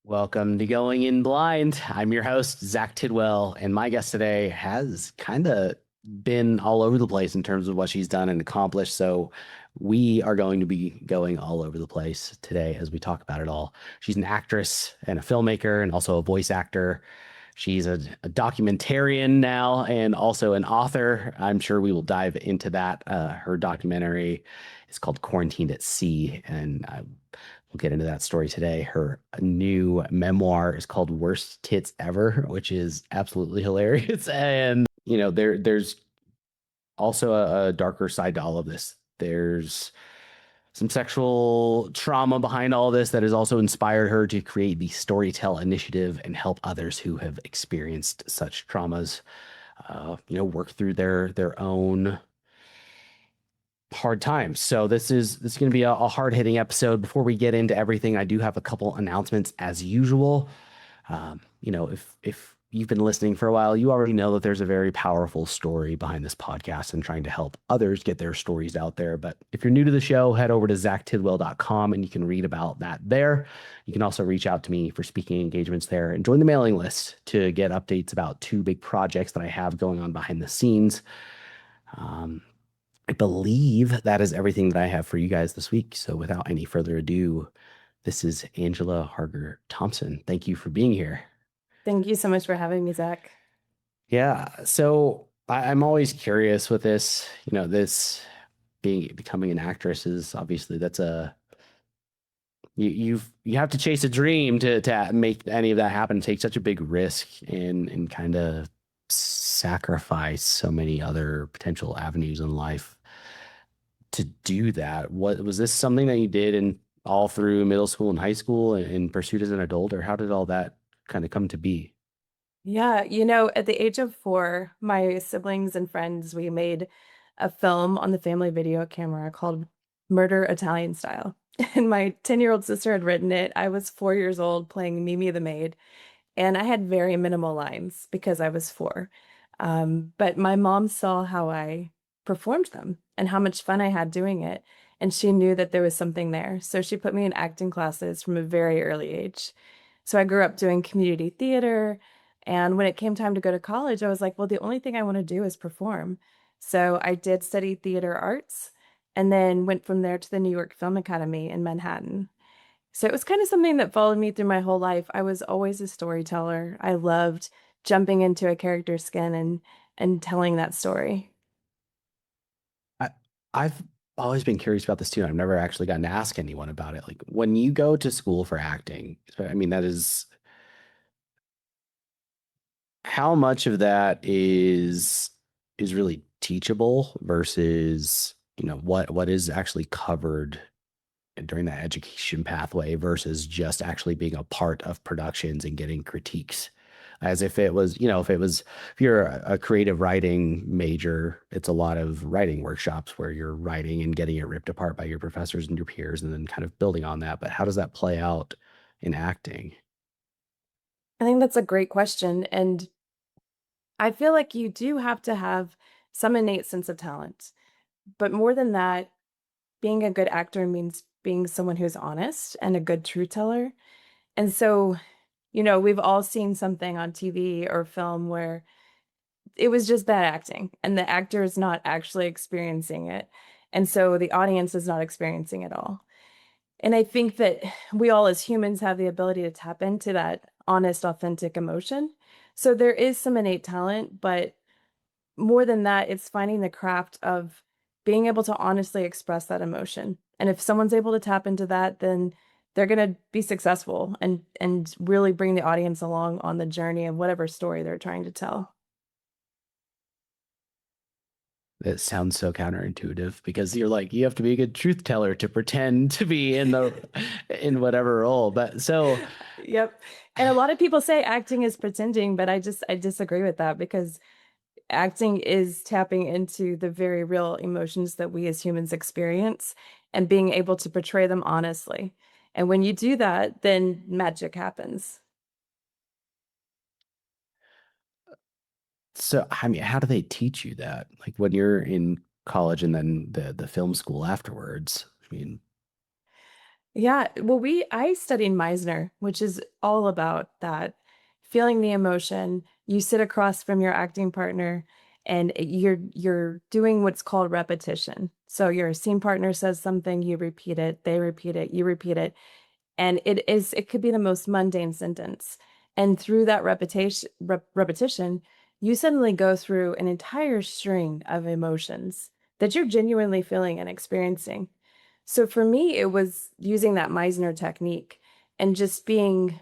Welcome to Going In Blind. I'm your host, Zach Tidwell, and my guest today has kind of been all over the place in terms of what she's done and accomplished. So we are going to be going all over the place today as we talk about it all. She's an actress and a filmmaker and also a voice actor. She's a documentarian now and also an author. I'm sure we will dive into that. Her documentary is called Quarantined at Sea, and we'll get into that story today. Her new memoir is called Worst Tits Ever, which is absolutely hilarious. And there's also a darker side to all of this. There's some sexual trauma behind all this that has also inspired her to create the Storytell Initiative and help others who have experienced such traumas, work through their own hard times. So this is going to be a hard hitting episode. Before we get into everything, I do have a couple announcements as usual. If you've been listening for a while, you already know that there's a very powerful story behind this podcast and trying to help others get their stories out there. But if you're new to the show, head over to zachtidwell.com and you can read about that there. You can also reach out to me for speaking engagements there and join the mailing list to get updates about two big projects that I have going on behind the scenes. I believe that is everything that I have for you guys this week. So without any further ado, this is Angela Harger Thompson. Thank you for being here. Thank you so much for having me, Zach. Yeah. So I'm always curious with this, this becoming an actress is obviously that's you have to chase a dream to make any of that happen, take such a big risk and kind of sacrifice so many other potential avenues in life to do that. What was this something that you did in all through middle school and high school and pursued as an adult, or how did all that kind of come to be? Yeah, at the age of 4, my siblings and friends, we made a film on the family video camera called Murder Italian Style. And my 10-year-old sister had written it. I was 4 years old playing Mimi the maid, and I had very minimal lines because I was 4. But my mom saw how I performed them and how much fun I had doing it, and she knew that there was something there. So she put me in acting classes from a very early age. So I grew up doing community theater, and when it came time to go to college, I was like, well, the only thing I want to do is perform. So I did study theater arts and then went from there to the New York Film Academy in Manhattan. So it was kind of something that followed me through my whole life. I was always a storyteller. I loved jumping into a character's skin and telling that story. I, I've always been curious about this too. And I've never actually gotten to ask anyone about it. Like when you go to school for acting, I mean, that is how much of that is really teachable versus, what is actually covered during that education pathway versus just actually being a part of productions and getting critiques. As if it was, if you're a creative writing major, it's a lot of writing workshops where you're writing and getting it ripped apart by your professors and your peers and then kind of building on that. But how does that play out in acting? I think that's a great question. And I feel like you do have to have some innate sense of talent. But more than that, being a good actor means being someone who's honest and a good truth teller. And so, we've all seen something on TV or film where it was just bad acting and the actor is not actually experiencing it. And so the audience is not experiencing it all. And I think that we all as humans have the ability to tap into that honest, authentic emotion. So there is some innate talent, but more than that, it's finding the craft of being able to honestly express that emotion. And if someone's able to tap into that, then they're going to be successful and really bring the audience along on the journey of whatever story they're trying to tell. It sounds so counterintuitive because you're like, you have to be a good truth teller to pretend to be in whatever role. But so Yep. And a lot of people say acting is pretending, but I disagree with that because acting is tapping into the very real emotions that we as humans experience and being able to portray them honestly. And when you do that, then magic happens. So, I mean, how do they teach you that? Like when you're in college and then the film school afterwards? I mean, Yeah, well, I studied Meisner, which is all about that, feeling the emotion. You sit across from your acting partner and you're doing what's called repetition. So your scene partner says something, you repeat it, they repeat it, you repeat it, and it could be the most mundane sentence. And through that repetition, you suddenly go through an entire string of emotions that you're genuinely feeling and experiencing. So for me, it was using that Meisner technique and just being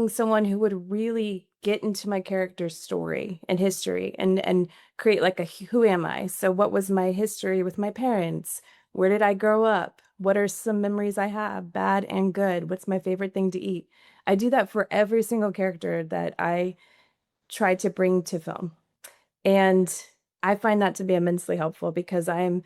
someone who would really get into my character's story and history and create like a who am I? So what was my history with my parents? Where did I grow up? What are some memories I have, bad and good? What's my favorite thing to eat? I do that for every single character that I try to bring to film. And I find that to be immensely helpful because I'm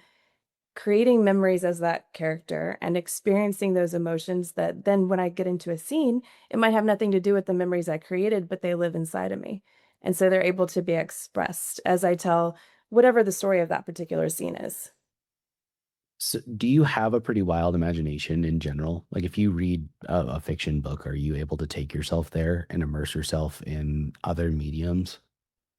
creating memories as that character and experiencing those emotions that then when I get into a scene, it might have nothing to do with the memories I created, but they live inside of me. And so they're able to be expressed as I tell whatever the story of that particular scene is. So do you have a pretty wild imagination in general? Like if you read a fiction book, are you able to take yourself there and immerse yourself in other mediums?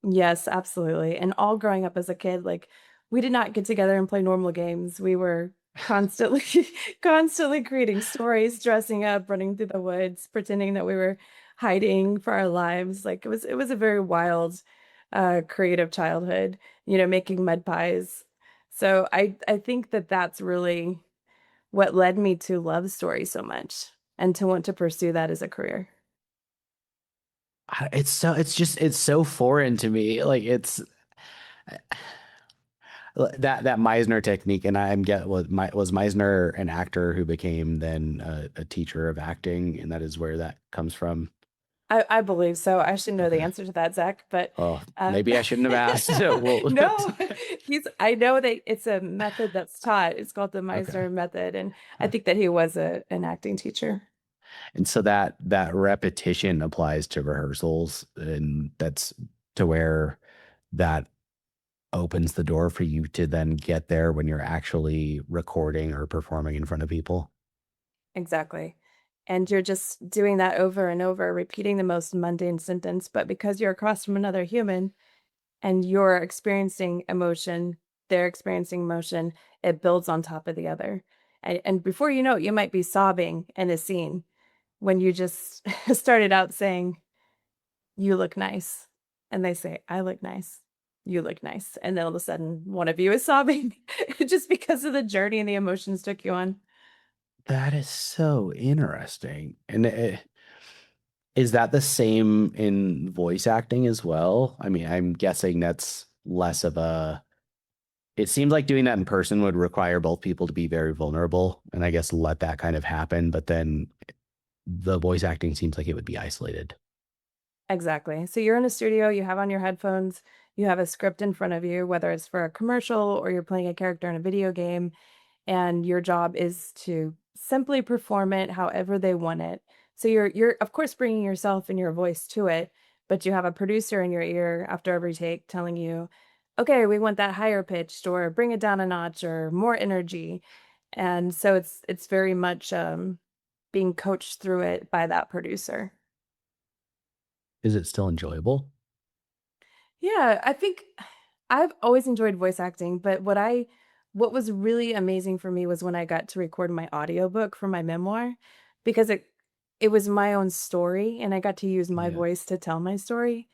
Yes, absolutely. And all growing up as a kid, like we did not get together and play normal games. We were constantly, constantly creating stories, dressing up, running through the woods, pretending that we were hiding for our lives. Like it was a very wild, creative childhood, making mud pies. So I think that that's really what led me to love stories so much and to want to pursue that as a career. It's so foreign to me. Like it's that Meisner technique, and I'm get was Meisner an actor who became then a teacher of acting, and that is where that comes from. I believe so. I should know the Okay. answer to that, Zach, but Oh, uh, maybe I shouldn't have asked. Well, no, I know that it's a method that's taught. It's called the okay. Meisner method, and I think that he was an acting teacher. And so that repetition applies to rehearsals, and that's to where that opens the door for you to then get there when you're actually recording or performing in front of people. Exactly. And you're just doing that over and over, repeating the most mundane sentence, but because you're across from another human and you're experiencing emotion, they're experiencing emotion, it builds on top of the other. And before you know it, you might be sobbing in a scene when you just started out saying, "You look nice." And they say, "I look nice. You look nice." And then all of a sudden, one of you is sobbing just because of the journey and the emotions took you on. That is so interesting. And is that the same in voice acting as well? I mean, I'm guessing that's less of a. It seems like doing that in person would require both people to be very vulnerable and I guess let that kind of happen. But then the voice acting seems like it would be isolated. Exactly. So you're in a studio, you have on your headphones, you have a script in front of you, whether it's for a commercial or you're playing a character in a video game, and your job is to simply perform it however they want it. So you're of course bringing yourself and your voice to it, but you have a producer in your ear after every take telling you, "Okay, we want that higher pitched or bring it down a notch or more energy." And so it's very much being coached through it by that producer. Is it still enjoyable? Yeah, I think I've always enjoyed voice acting, but what was really amazing for me was when I got to record my audiobook for my memoir because it was my own story and I got to use my Yeah. voice to tell my story.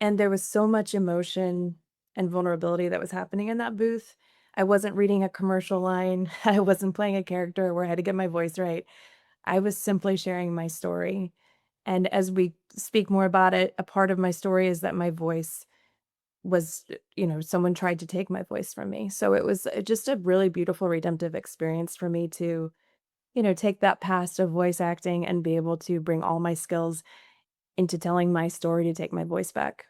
And there was so much emotion and vulnerability that was happening in that booth. I wasn't reading a commercial line. I wasn't playing a character where I had to get my voice right. I was simply sharing my story. And as we speak more about it, a part of my story is that my voice was, someone tried to take my voice from me. So it was just a really beautiful redemptive experience for me to, take that past of voice acting and be able to bring all my skills into telling my story to take my voice back.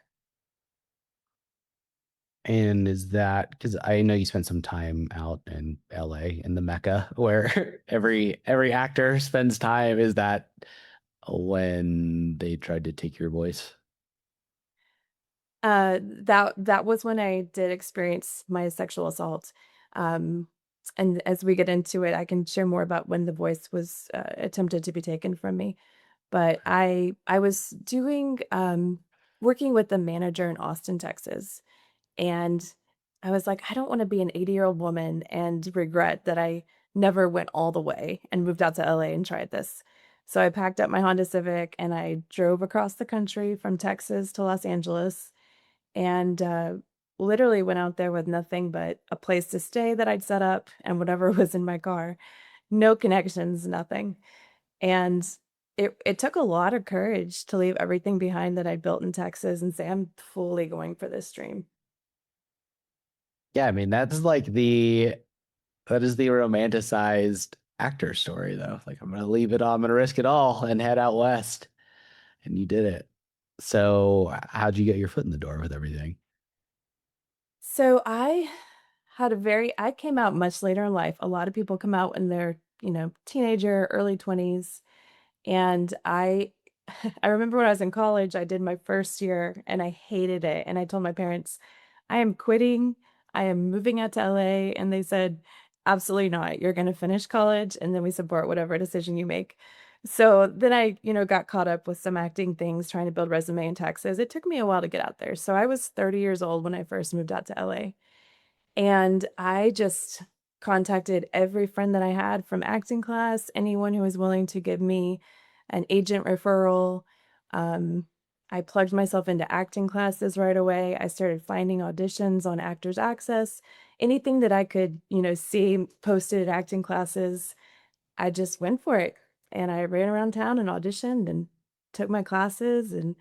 And is that because I know you spent some time out in LA in the Mecca where every actor spends time. Is that when they tried to take your voice? That was when I did experience my sexual assault. Um, And as we get into it, I can share more about when the voice was attempted to be taken from me. But I was doing working with a manager in Austin, Texas, and I was like, I don't want to be an 80-year-old woman and regret that I never went all the way and moved out to LA and tried this. So I packed up my Honda Civic and I drove across the country from Texas to Los Angeles and literally went out there with nothing but a place to stay that I'd set up and whatever was in my car. No connections, nothing. And it took a lot of courage to leave everything behind that I built in Texas and say, I'm fully going for this dream. Yeah, I mean, that is the romanticized actor story though. Like I'm gonna leave it all, I'm gonna risk it all and head out west. And you did it. So how'd you get your foot in the door with everything? So I came out much later in life. A lot of people come out in their, teenager, early 20s. And I remember when I was in college, I did my first year and I hated it. And I told my parents, I am quitting. I am moving out to LA. And they said, absolutely not. You're going to finish college and then we support whatever decision you make. So then I, got caught up with some acting things, trying to build resume in Texas. It took me a while to get out there. So I was 30 years old when I first moved out to LA. And I just contacted every friend that I had from acting class, anyone who was willing to give me an agent referral. Um, I plugged myself into acting classes right away. I started finding auditions on Actors Access. Anything that I could, see posted at acting classes, I just went for it. And I ran around town and auditioned and took my classes. And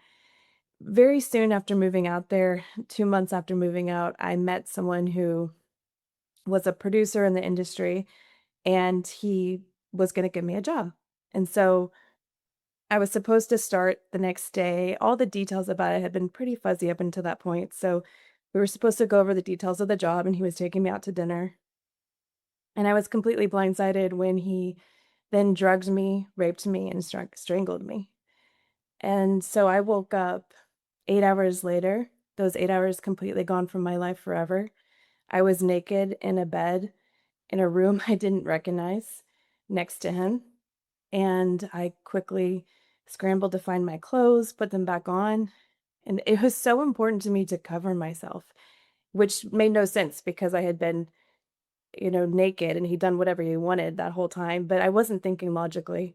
very soon after moving out there, 2 months after moving out, I met someone who was a producer in the industry and he was going to give me a job. And so I was supposed to start the next day. All the details about it had been pretty fuzzy up until that point. So we were supposed to go over the details of the job and he was taking me out to dinner. And I was completely blindsided when he then drugged me, raped me, and strangled me. And so I woke up 8 hours later, those 8 hours completely gone from my life forever. I was naked in a bed in a room I didn't recognize next to him. And I quickly scrambled to find my clothes, put them back on. And it was so important to me to cover myself, which made no sense because I had been, naked and he'd done whatever he wanted that whole time. But I wasn't thinking logically.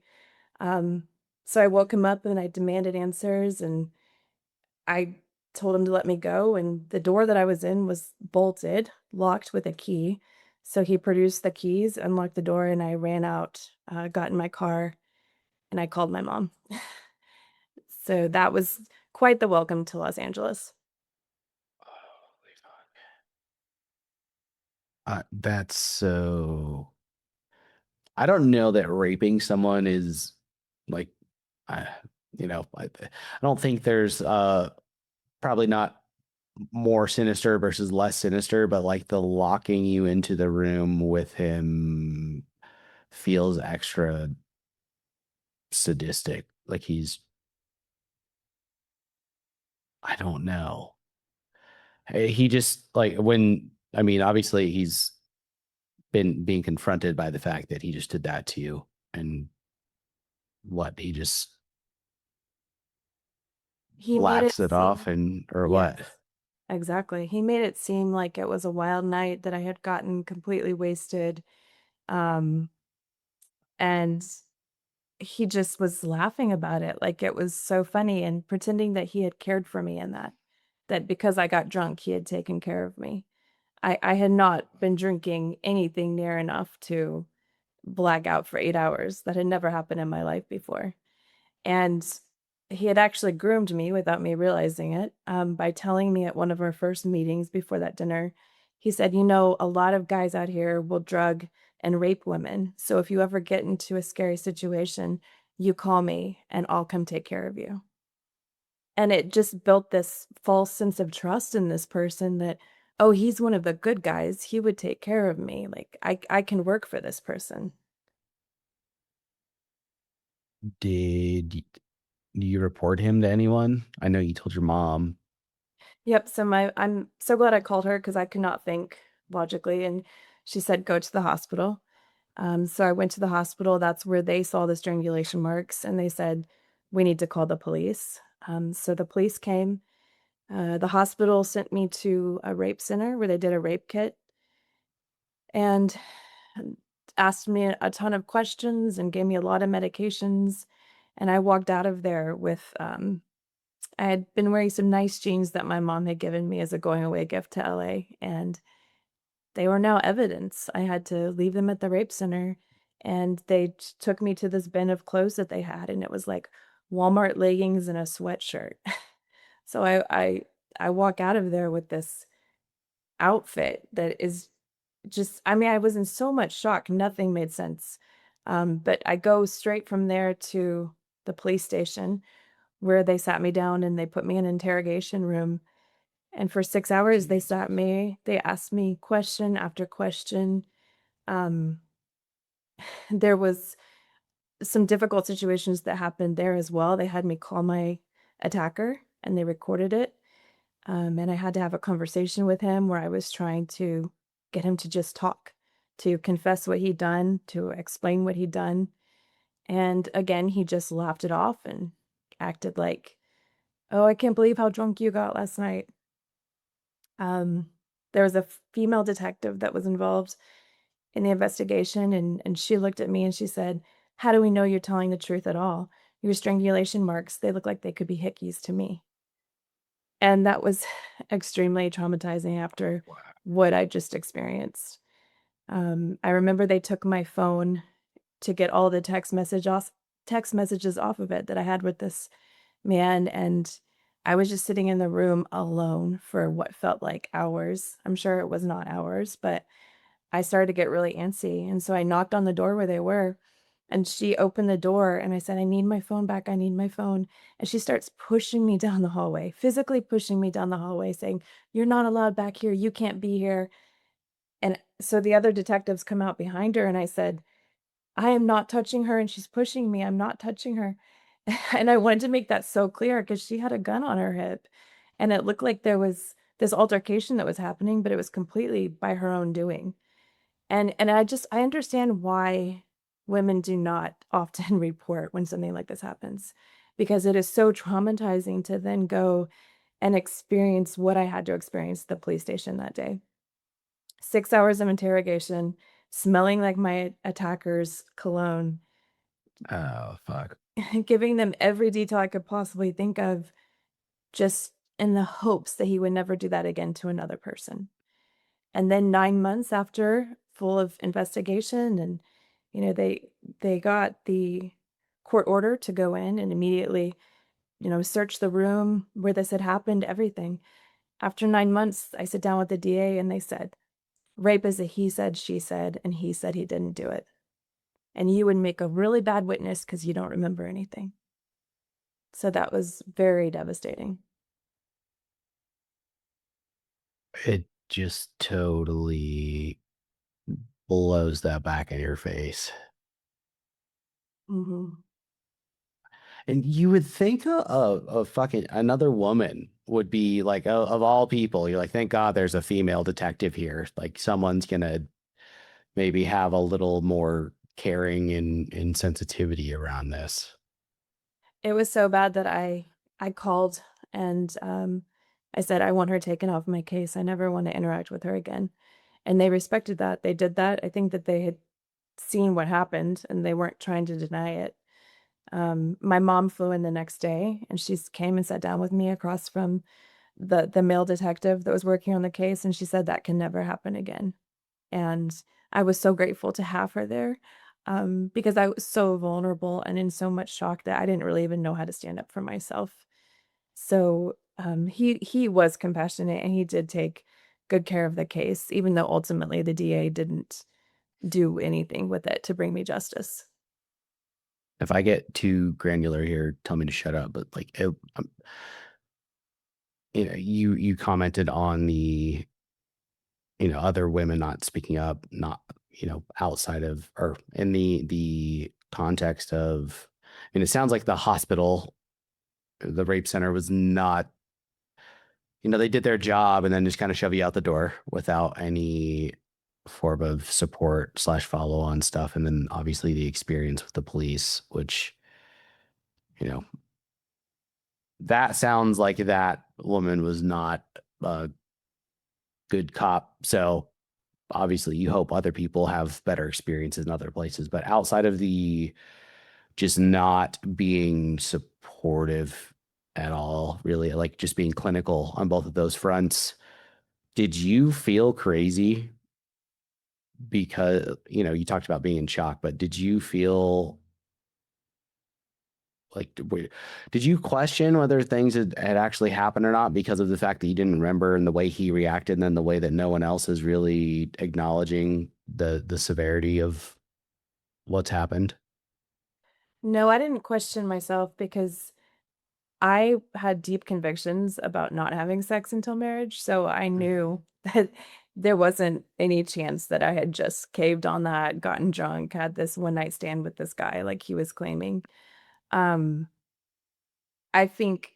Um, so I woke him up and I demanded answers and I told him to let me go, and the door that I was in was bolted, locked with a key. So he produced the keys, unlocked the door, and I ran out, got in my car, and I called my mom. So that was quite the welcome to Los Angeles. That's so. I don't know that raping someone is like, I, I don't think there's probably not more sinister versus less sinister, but like the locking you into the room with him feels extra sadistic. Like I don't know. He just like when, I mean, obviously he's been being confronted by the fact that he just did that to you and what he just He made it laughs it off seem and or Yes, what. exactly. He made it seem like it was a wild night, that I had gotten completely wasted, um, and he just was laughing about it like it was so funny and pretending that he had cared for me and that because I got drunk, he had taken care of me. I had not been drinking anything near enough to black out for 8 hours. That had never happened in my life before. And he had actually groomed me without me realizing it, by telling me at one of our first meetings before that dinner. He said, a lot of guys out here will drug and rape women. So if you ever get into a scary situation, you call me and I'll come take care of you. And it just built this false sense of trust in this person that, oh, he's one of the good guys. He would take care of me. Like I can work for this person. Did you report him to anyone? I know you told your mom. Yep, so I'm so glad I called her because I could not think logically, and She said, go to the hospital. So I went to the hospital. That's where they saw the strangulation marks, and they said, we need to call the police. So the police came. The hospital sent me to a rape center where they did a rape kit and asked me a ton of questions and gave me a lot of medications. And I walked out of there with, I had been wearing some nice jeans that my mom had given me as a going away gift to LA, and they were now evidence. I had to leave them at the rape center, and they took me to this bin of clothes that they had, and it was like Walmart leggings and a sweatshirt. So I walk out of there with this outfit that is just, I mean, I was in so much shock, nothing made sense. But I go straight from there to the police station where they sat me down and they put me in an interrogation room. And for 6 hours, they sat me, they asked me question after question. Um, there was some difficult situations that happened there as well. They had me call my attacker and they recorded it. And I had to have a conversation with him where I was trying to get him to just talk, to confess what he'd done, to explain what he'd done. And again, he just laughed it off and acted like, oh, I can't believe how drunk you got last night. Um, there was a female detective that was involved in the investigation, and she looked at me and she said, how do we know you're telling the truth at all? Your strangulation marks, they look like they could be hickeys to me. And that was extremely traumatizing after what I just experienced. I remember they took my phone to get all the text messages off of it that I had with this man, and I was just sitting in the room alone for what felt like hours. I'm sure it was not hours, but I started to get really antsy, and so I knocked on the door where they were, and she opened the door, and I said, "I need my phone back, I need my phone." And she starts pushing me down the hallway, physically pushing me down the hallway, saying, "You're not allowed back here, you can't be here." And so the other detectives come out behind her, and I said, "I am not touching her, and she's pushing me, I'm not touching her." And I wanted to make that so clear because she had a gun on her hip, and it looked like there was this altercation that was happening, but it was completely by her own doing. And I understand why women do not often report when something like this happens, because it is so traumatizing to then go and experience what I had to experience at the police station that day. 6 hours of interrogation, smelling like my attacker's cologne, Oh, fuck. giving them every detail I could possibly think of, just in the hopes that he would never do that again to another person. And then 9 months after, full of investigation and, they got the court order to go in and immediately, search the room where this had happened, everything. After 9 months, I sit down with the DA and they said, "Rape is a he said, she said, and he said he didn't do it. And you would make a really bad witness because you don't remember anything." So that was very devastating. It just totally blows that back in your face. Mhm. And you would think a fucking another woman would be like, of all people, you're like, thank God there's a female detective here. Like someone's gonna maybe have a little more caring and sensitivity around this. It was so bad that I called and, I said, "I want her taken off my case. I never want to interact with her again." And they respected that. They did that. I think that they had seen what happened and they weren't trying to deny it. My mom flew in the next day and she came and sat down with me across from the male detective that was working on the case, and she said that can never happen again. And I was so grateful to have her there, because I was so vulnerable and in so much shock that I didn't really even know how to stand up for myself. So, he was compassionate and he did take good care of the case, even though ultimately the DA didn't do anything with it to bring me justice. If I get too granular here, tell me to shut up. But like, you commented on the other women not speaking up, not outside of or in the context of. I mean, it sounds like the hospital, the rape center was not. They did their job and then just kind of shove you out the door without any. form of support slash follow on stuff. And then obviously the experience with the police, which, you know, that sounds like that woman was not a good cop. So obviously you hope other people have better experiences in other places. But outside of the just not being supportive at all, really, like just being clinical on both of those fronts, did you feel crazy? Because, you talked about being in shock, but did you feel like, did you question whether things had actually happened or not because of the fact that you didn't remember and the way he reacted and then the way that no one else is really acknowledging the severity of what's happened? No, I didn't question myself because I had deep convictions about not having sex until marriage, so I knew that there wasn't any chance that I had just caved on that, gotten drunk, had this one night stand with this guy like he was claiming. Um, I think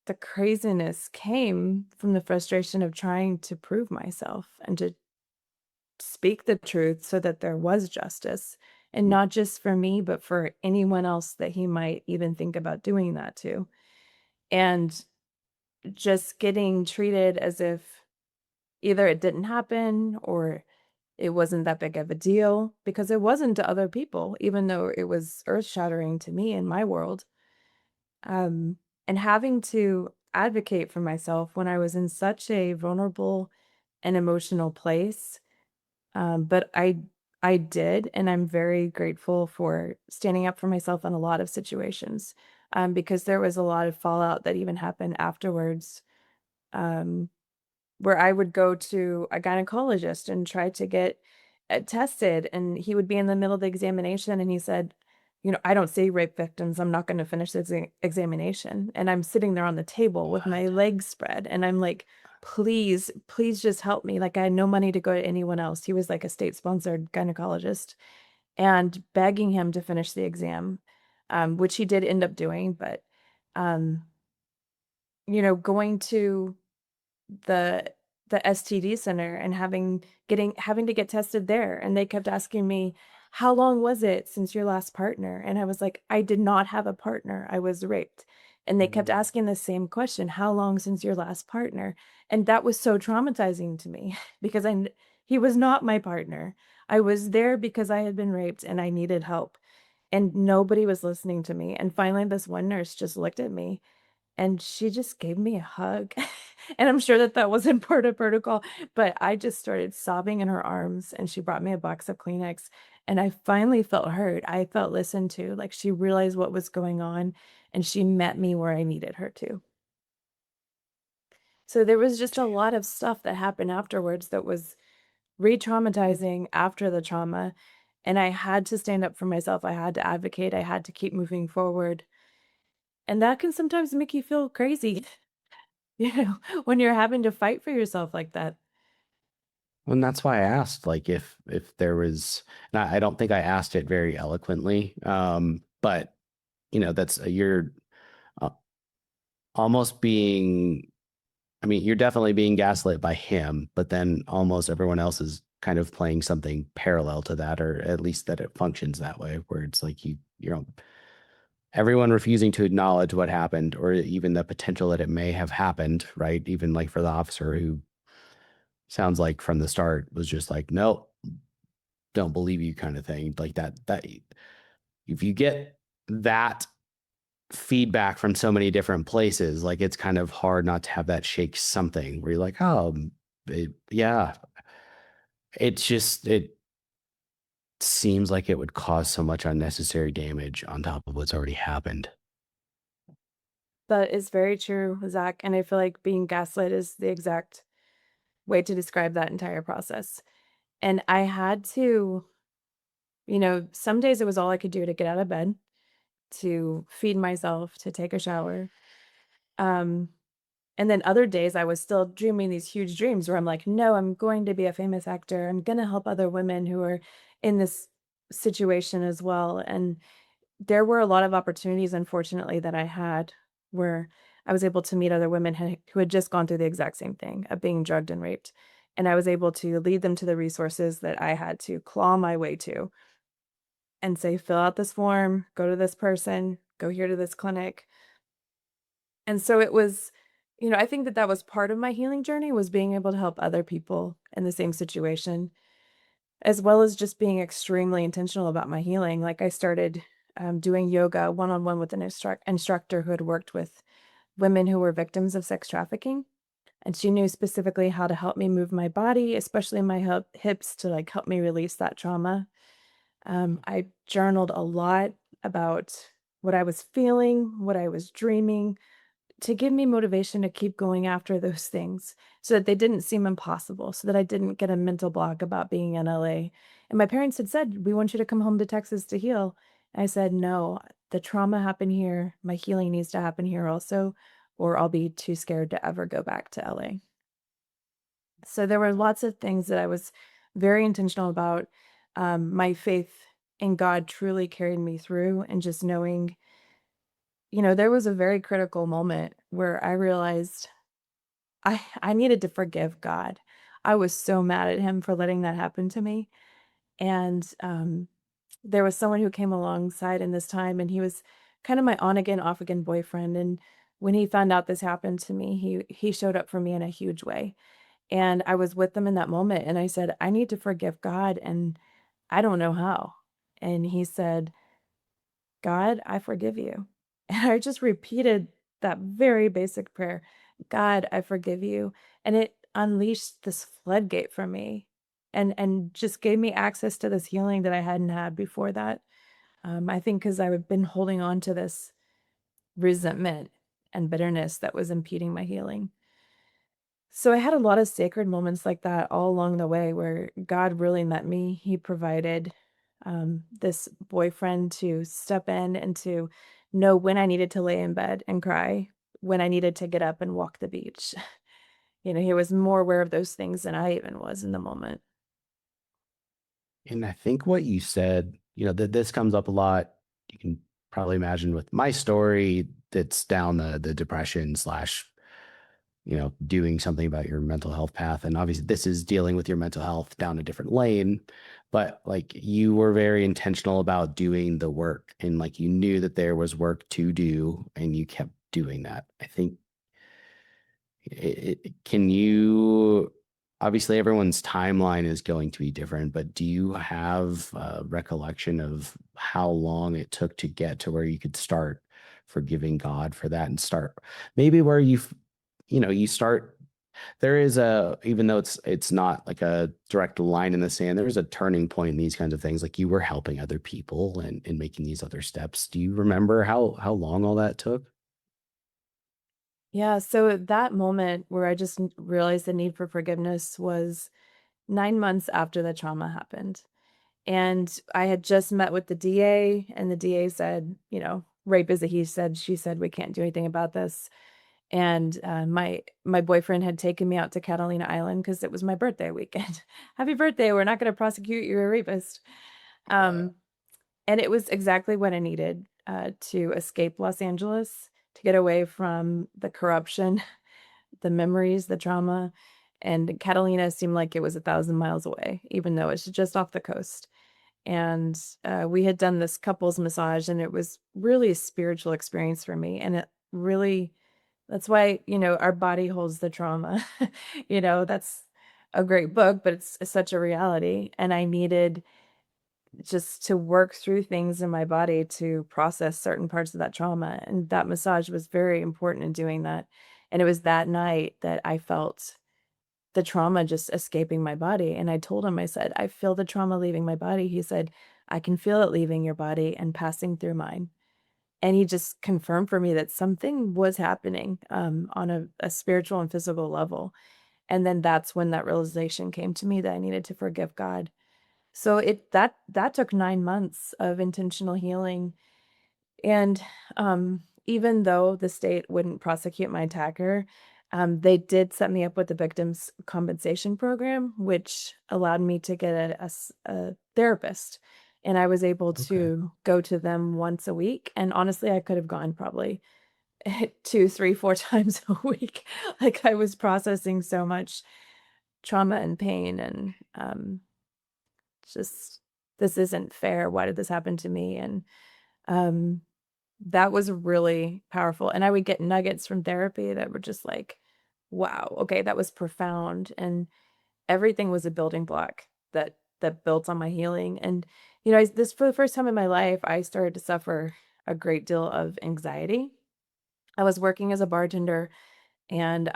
the craziness came from the frustration of trying to prove myself and to speak the truth so that there was justice, and not just for me, but for anyone else that he might even think about doing that to. And just getting treated as if either it didn't happen or it wasn't that big of a deal, because it wasn't to other people, even though it was earth-shattering to me in my world. Um, and having to advocate for myself when I was in such a vulnerable and emotional place. But I did, and I'm very grateful for standing up for myself in a lot of situations, because there was a lot of fallout that even happened afterwards. Um, where I would go to a gynecologist and try to get tested, and he would be in the middle of the examination, and he said, "I don't see rape victims. I'm not going to finish this examination." And I'm sitting there on the table with my What? legs spread, and I'm like, "Please, please just help me." Like I had no money to go to anyone else. He was like a state-sponsored gynecologist, and begging him to finish the exam, which he did end up doing, but um, going to the STD center and having to get tested there, and they kept asking me, "How long was it since your last partner?" And I was like, "I did not have a partner. I was raped." And they kept Mm. asking the same question, "How long since your last partner?" And that was so traumatizing to me because he was not my partner. I was there because I had been raped and I needed help, and nobody was listening to me. And finally this one nurse just looked at me and she just gave me a hug. And I'm sure that that wasn't part of protocol, but I just started sobbing in her arms, and she brought me a box of Kleenex, and I finally felt heard. I felt listened to, like she realized what was going on, and she met me where I needed her to. So there was just a lot of stuff that happened afterwards that was re-traumatizing after the trauma, and I had to stand up for myself. I had to advocate. I had to keep moving forward. And that can sometimes make you feel crazy. When you're having to fight for yourself like that. And that's why I asked, like, if there was, and I don't think I asked it very eloquently, but that's you're uh, almost being, I mean, you're definitely being gaslit by him, but then almost everyone else is kind of playing something parallel to that, or at least that it functions that way, where it's like everyone refusing to acknowledge what happened, or even the potential that it may have happened, right? Even like for the officer who sounds like from the start was just like, nope, don't believe you kind of thing. Like that if you get that feedback from so many different places, like it's kind of hard not to have that shake something where you're like, oh, yeah, it seems like it would cause so much unnecessary damage on top of what's already happened. That is very true, Zach, and I feel like being gaslit is the exact way to describe that entire process. And I had to, some days it was all I could do to get out of bed, to feed myself, to take a shower. Um, and then other days I was still dreaming these huge dreams where I'm like, "No, I'm going to be a famous actor. I'm gonna help other women who are in this situation as well." And there were a lot of opportunities, unfortunately, that I had where I was able to meet other women who had just gone through the exact same thing of being drugged and raped. And I was able to lead them to the resources that I had to claw my way to and say, fill out this form, go to this person, go here to this clinic. And so it was, I think that that was part of my healing journey, was being able to help other people in the same situation, as well as just being extremely intentional about my healing. Like I started doing yoga one-on-one with an instructor who had worked with women who were victims of sex trafficking. And she knew specifically how to help me move my body, especially my hips, to like help me release that trauma. I journaled a lot about what I was feeling, what I was dreaming, to give me motivation to keep going after those things so that they didn't seem impossible, so that I didn't get a mental block about being in LA. And my parents had said, "We want you to come home to Texas to heal." And I said, "No, the trauma happened here. My healing needs to happen here also, or I'll be too scared to ever go back to LA." So there were lots of things that I was very intentional about. My faith in God truly carried me through, and just knowing, there was a very critical moment where I realized I needed to forgive God. I was so mad at him for letting that happen to me, and, there was someone who came alongside in this time, and he was kind of my on again, off again boyfriend, and when he found out this happened to me, he showed up for me in a huge way, and I was with them in that moment, and I said, "I need to forgive God, and I don't know how." And he said, "God, I forgive you." And I just repeated that very basic prayer, "God, I forgive you." And it unleashed this floodgate for me, and just gave me access to this healing that I hadn't had before that. I think because I've been holding on to this resentment and bitterness that was impeding my healing. So I had a lot of sacred moments like that all along the way where God really met me. He provided this boyfriend to step in and to know when I needed to lay in bed and cry, when I needed to get up and walk the beach. He was more aware of those things than I even was in the moment. And I think what you said, that this comes up a lot. You can probably imagine with my story, that's down the depression slash, doing something about your mental health path. And obviously this is dealing with your mental health down a different lane, but like you were very intentional about doing the work, and like you knew that there was work to do and you kept doing that. I think can you, obviously everyone's timeline is going to be different, but do you have a recollection of how long it took to get to where you could start forgiving God for that, and start maybe where you start, there is a, even though it's not like a direct line in the sand, there's a turning point in these kinds of things, like you were helping other people and making these other steps. Do you remember how long all that took? Yeah, so that moment where I just realized the need for forgiveness was 9 months after the trauma happened. And I had just met with the DA, and the DA said, rape is a he said, she said, we can't do anything about this. And my boyfriend had taken me out to Catalina Island because it was my birthday weekend. Happy birthday! We're not going to prosecute you, a rapist. Um, and it was exactly what I needed to escape Los Angeles, to get away from the corruption, the memories, the trauma. And Catalina seemed like it was 1,000 miles away, even though it's just off the coast. And we had done this couples massage, and it was really a spiritual experience for me. And it really, that's why, Our Body Holds the Trauma. That's a great book, but it's such a reality. And I needed just to work through things in my body to process certain parts of that trauma. And that massage was very important in doing that. And it was that night that I felt the trauma just escaping my body. And I told him, I said, "I feel the trauma leaving my body." He said, "I can feel it leaving your body and passing through mine." And he just confirmed for me that something was happening on a spiritual and physical level. And then that's when that realization came to me that I needed to forgive God. So that took 9 months of intentional healing. And, even though the state wouldn't prosecute my attacker, they did set me up with the victims compensation program, which allowed me to get a therapist. And I was able Okay. to go to them once a week. And honestly, I could have gone probably 2, 3, 4 times a week. Like I was processing so much. trauma and pain and just this isn't fair. Why did this happen to me? And um, that was really powerful. And I would get nuggets from therapy that were just like, wow, okay, that was profound. And everything was a building block that built on my healing. And this for the first time in my life, I started to suffer a great deal of anxiety. I was working as a bartender, and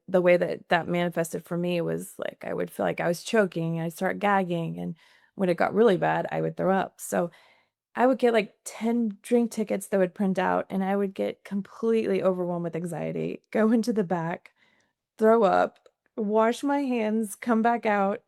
the way that that manifested for me was like I would feel like I was choking, I'd start gagging, and when it got really bad, I would throw up. So I would get like 10 drink tickets that would print out, and I would get completely overwhelmed with anxiety, go into the back, throw up, wash my hands, come back out,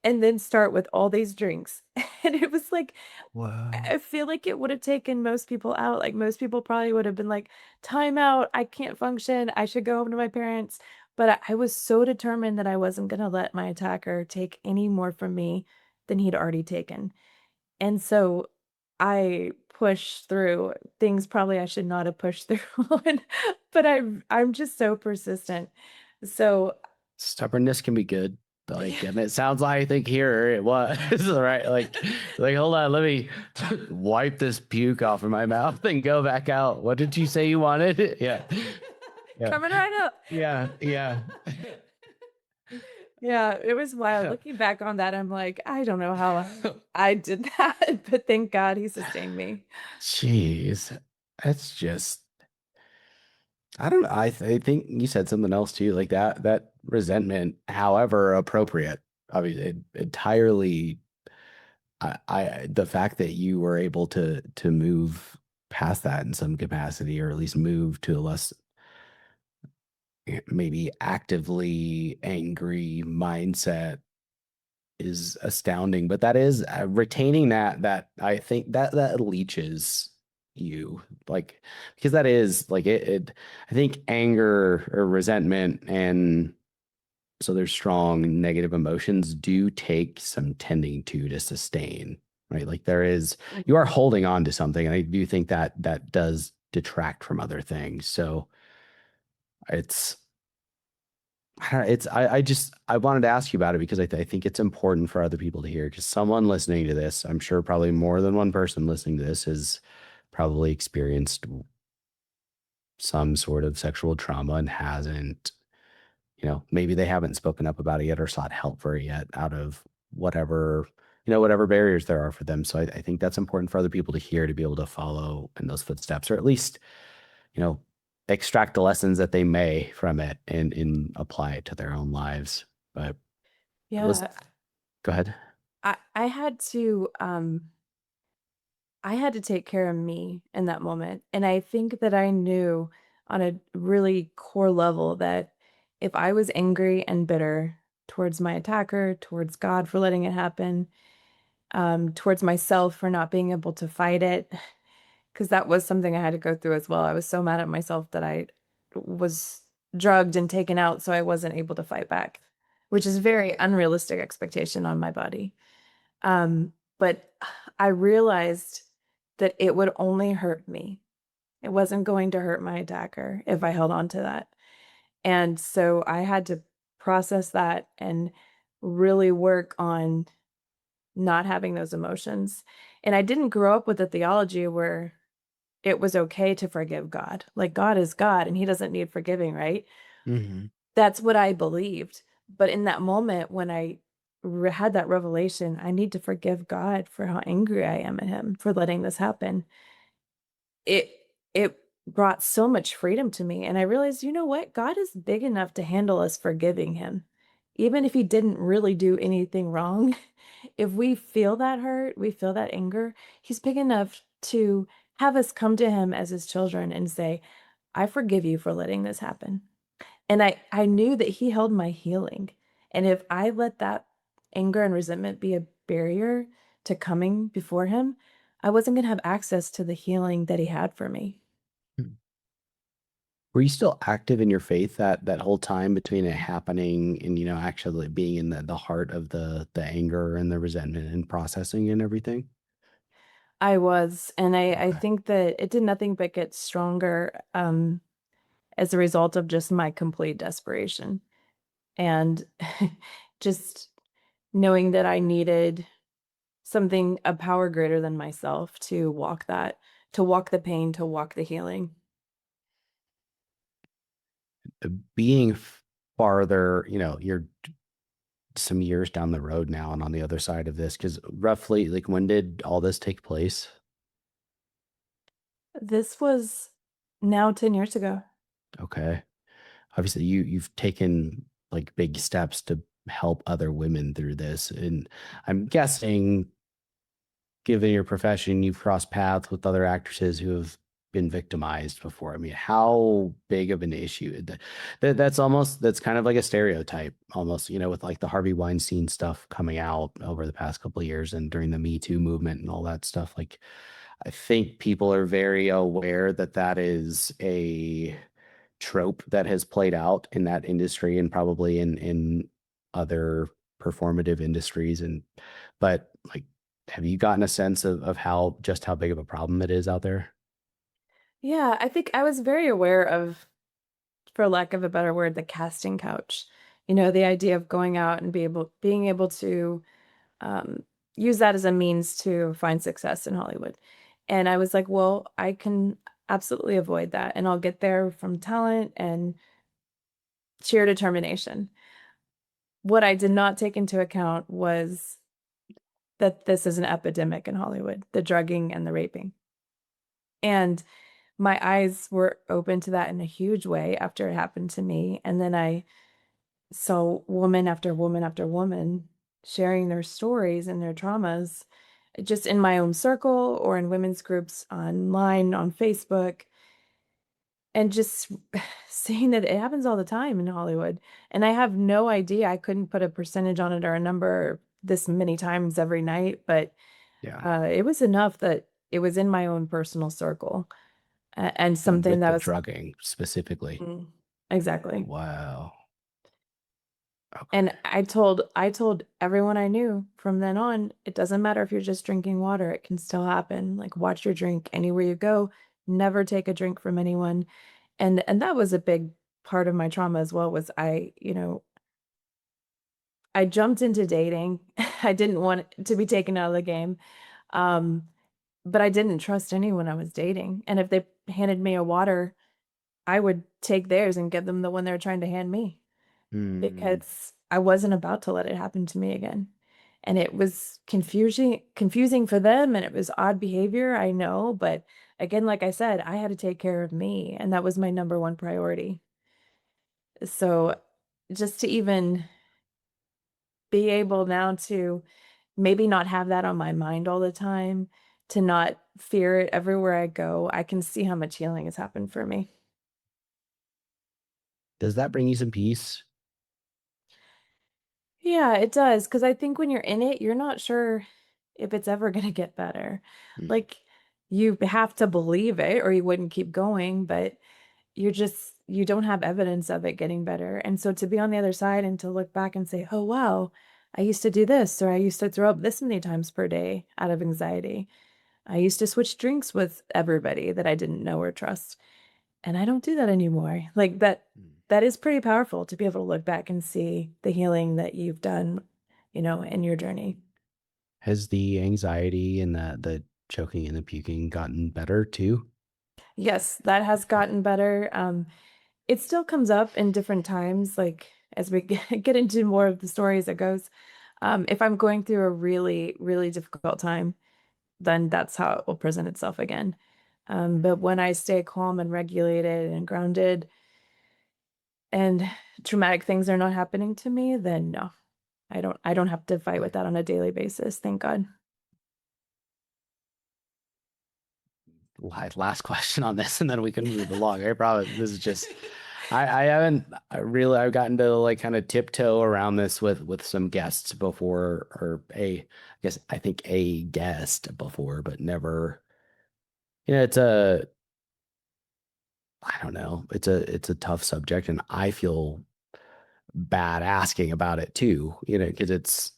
and then start with all these drinks. And it was like, Wow. I feel like it would have taken most people out. Like most people probably would have been like, time out, I can't function, I should go home to my parents. But I was so determined that I wasn't going to let my attacker take any more from me than he'd already taken. And so I pushed through things probably I should not have pushed through on, but I'm just so persistent. So Stubbornness can be good. Like, and it sounds like I think here it was right. Like, hold on, let me wipe this puke off of my mouth and go back out. What did you say you wanted? Yeah. Yeah. coming right up. Yeah. Yeah. Yeah, it was wild. Looking back on that, I'm like, I don't know how I did that, but thank God he sustained me. Jeez. That's just I don't know. I think you said something else too, like that resentment, however appropriate, obviously entirely the fact that you were able to move past that in some capacity, or at least move to a less maybe actively angry mindset is astounding. But that is retaining that I think that leaches you, like, because that is like it I think anger or resentment, and so there's strong negative emotions, do take some tending to sustain, right? Like there is, you are holding on to something, and I do think that that does detract from other things. So it's I just I wanted to ask you about it because I think it's important for other people to hear, because someone listening to this, I'm sure probably more than one person listening to this, has probably experienced some sort of sexual trauma and hasn't, maybe they haven't spoken up about it yet or sought help for it yet, out of whatever, whatever barriers there are for them. So I think that's important for other people to hear, to be able to follow in those footsteps, or at least, you know, extract the lessons that they may from it and apply it to their own lives. But it was, Yeah, go ahead. I had to I had to take care of me in that moment. And I think that I knew on a really core level that if I was angry and bitter towards my attacker, towards God for letting it happen, towards myself for not being able to fight it, because that was something I had to go through as well. I was so mad at myself that I was drugged and taken out so I wasn't able to fight back, which is very unrealistic expectation on my body. But I realized that it would only hurt me. It wasn't going to hurt my attacker if I held on to that. And so I had to process that and really work on not having those emotions. And I didn't grow up with a theology where it was okay to forgive God. Like God is God and he doesn't need forgiving, right? Hmm. That's what I believed. But in that moment when I had that revelation, I need to forgive God for how angry I am at him for letting this happen. It brought so much freedom to me, and I realized, you know what? God is big enough to handle us forgiving him. Even if he didn't really do anything wrong, if we feel that hurt, we feel that anger, he's big enough to have us come to him as his children and say, I forgive you for letting this happen. And I knew that he held my healing. And if I let that anger and resentment be a barrier to coming before him, I wasn't going to have access to the healing that he had for me. Were you still active in your faith that whole time between it happening and, actually being in the heart of the anger and the resentment and processing and everything? I was, and I Okay. think that it did nothing but get stronger as a result of just my complete desperation. And just knowing that I needed something, a power greater than myself to walk that, to walk the pain, to walk the healing. Being farther, you're some years down the road now and on the other side of this, because roughly, like, when did all this take place? This was now 10 years ago. Okay. Obviously, you've taken like big steps to help other women through this. And I'm guessing, given your profession, you've crossed paths with other actresses who have been victimized before. I mean, how big of an issue that's kind of like a stereotype almost, with like the Harvey Weinstein stuff coming out over the past couple of years and during the Me Too movement and all that stuff. Like, I think people are very aware that that is a trope that has played out in that industry and probably in other performative industries. And but like, have you gotten a sense of how big of a problem it is out there? Yeah, I think I was very aware of, for lack of a better word, the casting couch. The idea of going out and being able to um, use that as a means to find success in Hollywood. And I was like, well, I can absolutely avoid that, and I'll get there from talent and sheer determination. What I did not take into account was that this is an epidemic in Hollywood, the drugging and the raping. And my eyes were open to that in a huge way after it happened to me. And then I saw woman after woman after woman sharing their stories and their traumas just in my own circle or in women's groups online on Facebook, and just seeing that it happens all the time in Hollywood. And I have no idea, I couldn't put a percentage on it or a number this many times every night, but Yeah. it was enough that it was in my own personal circle, and something With that the was drugging specifically. mm, exactly. Wow. And Okay. I told everyone I knew from then on, it doesn't matter if you're just drinking water, it can still happen. Like, watch your drink anywhere you go. Never take a drink from anyone. And that was a big part of my trauma as well, was I jumped into dating. I didn't want it to be taken out of the game. Um, but I didn't trust anyone I was dating. And if they handed me a water, I would take theirs and give them the one they were trying to hand me, Hmm. because I wasn't about to let it happen to me again. And it was confusing for them, and it was odd behavior, I know, but again, like I said, I had to take care of me, and that was my number one priority. So just to even be able now to maybe not have that on my mind all the time, to not fear it everywhere I go, I can see how much healing has happened for me. Does that bring you some peace? Yeah, it does. Because I think when you're in it, you're not sure if it's ever going to get better. Hmm. Like, you have to believe it or you wouldn't keep going, but you don't have evidence of it getting better. And so to be on the other side and to look back and say, oh, wow, I used to do this, or I used to throw up this many times per day out of anxiety. I used to switch drinks with everybody that I didn't know or trust. And I don't do that anymore. Like, that is pretty powerful to be able to look back and see the healing that you've done, in your journey. Has the anxiety and the choking and the puking gotten better too? Yes, that has gotten better. It still comes up in different times, like as we get into more of the story as it goes. If I'm going through a really, really difficult time, then that's how it will present itself again. But when I stay calm and regulated and grounded, and traumatic things are not happening to me, then no, I don't have to fight with that on a daily basis, thank God. Last question on this, and then we can move along. I promise this is just I haven't I've gotten to like kind of tiptoe around this with some guests before, or I guess I think a guest before, but never, it's a, I don't know, it's a tough subject, and I feel bad asking about it too, because it's,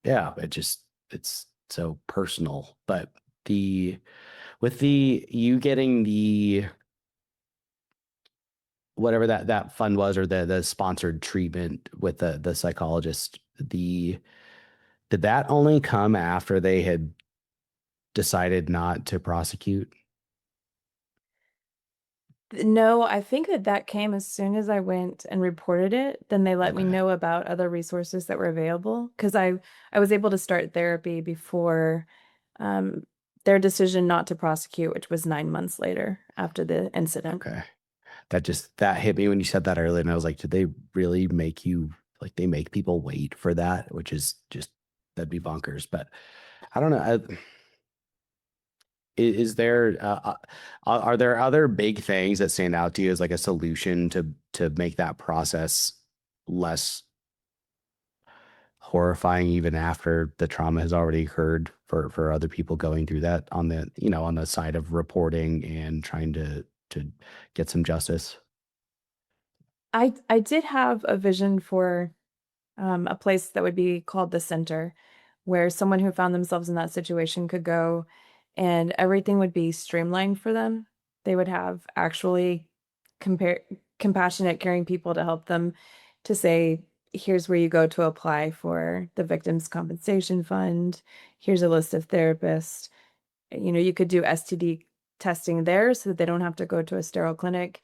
yeah, it's so personal. But the with the you getting the whatever that fund was, or the sponsored treatment with the psychologist, did that only come after they had decided not to prosecute? No, I think that that came as soon as I went and reported it. Then they let me Okay. know about other resources that were available because I was able to start therapy before um, their decision not to prosecute, which was 9 months later after the incident. Okay. That hit me when you said that earlier, and I was like, did they really make you, like, they make people wait for that? Which is just, that'd be bonkers. But I don't know. Is there are there other big things that stand out to you as like a solution to make that process less horrifying even after the trauma has already occurred, for other people going through that, on the, on the side of reporting and trying to get some justice? I did have a vision for a place that would be called the center, where someone who found themselves in that situation could go and everything would be streamlined for them. They would have actually compare compassionate, caring people to help them to say, here's where you go to apply for the Victims Compensation Fund. Here's a list of therapists. You could do STD testing there so that they don't have to go to a sterile clinic.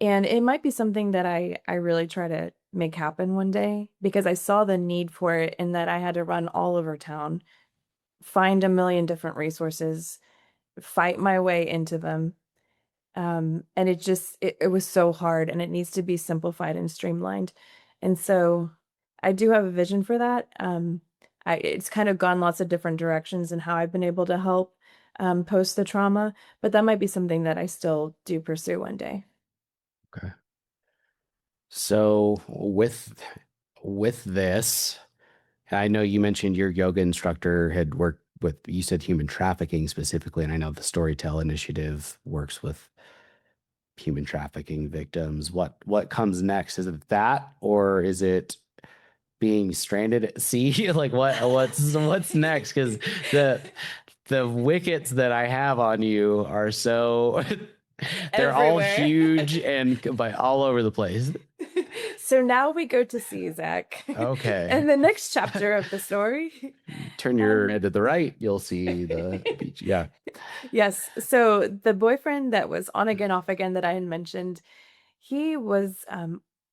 And it might be something that I really try to make happen one day because I saw the need for it and that I had to run all over town, find a million different resources, fight my way into them. And it was so hard and it needs to be simplified and streamlined. And so I do have a vision for that. It's kind of gone lots of different directions in how I've been able to help post the trauma, but that might be something that I still do pursue one day. Okay. So with this, I know you mentioned your yoga instructor had worked with, you said, human trafficking specifically, and I know the Storytell Initiative works with human trafficking victims. What comes next? Is it that, or is it being stranded at sea? Like, what's next? Because the wickets that I have on you are so they're all Everywhere. huge and by all over the place. So now we go to sea, Zach. Okay. And the next chapter of the story. Turn your Um, head to the right, you'll see the beach. Yeah. yes. So the boyfriend that was on again, off again that I had mentioned, he was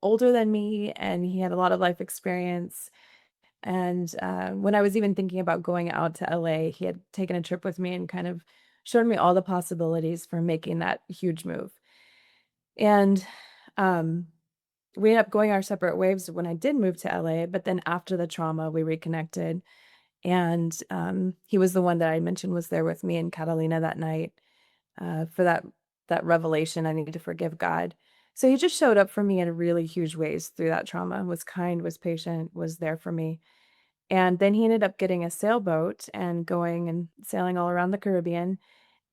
older than me and he had a lot of life experience. And when I was even thinking about going out to LA, he had taken a trip with me and kind of showed me all the possibilities for making that huge move. And um, we ended up going our separate ways when I did move to LA, but then after the trauma, we reconnected. And he was the one that I mentioned was there with me and Catalina that night for that revelation. I needed to forgive God. So he just showed up for me in really huge ways through that trauma, was kind, was patient, was there for me. And then he ended up getting a sailboat and going and sailing all around the Caribbean.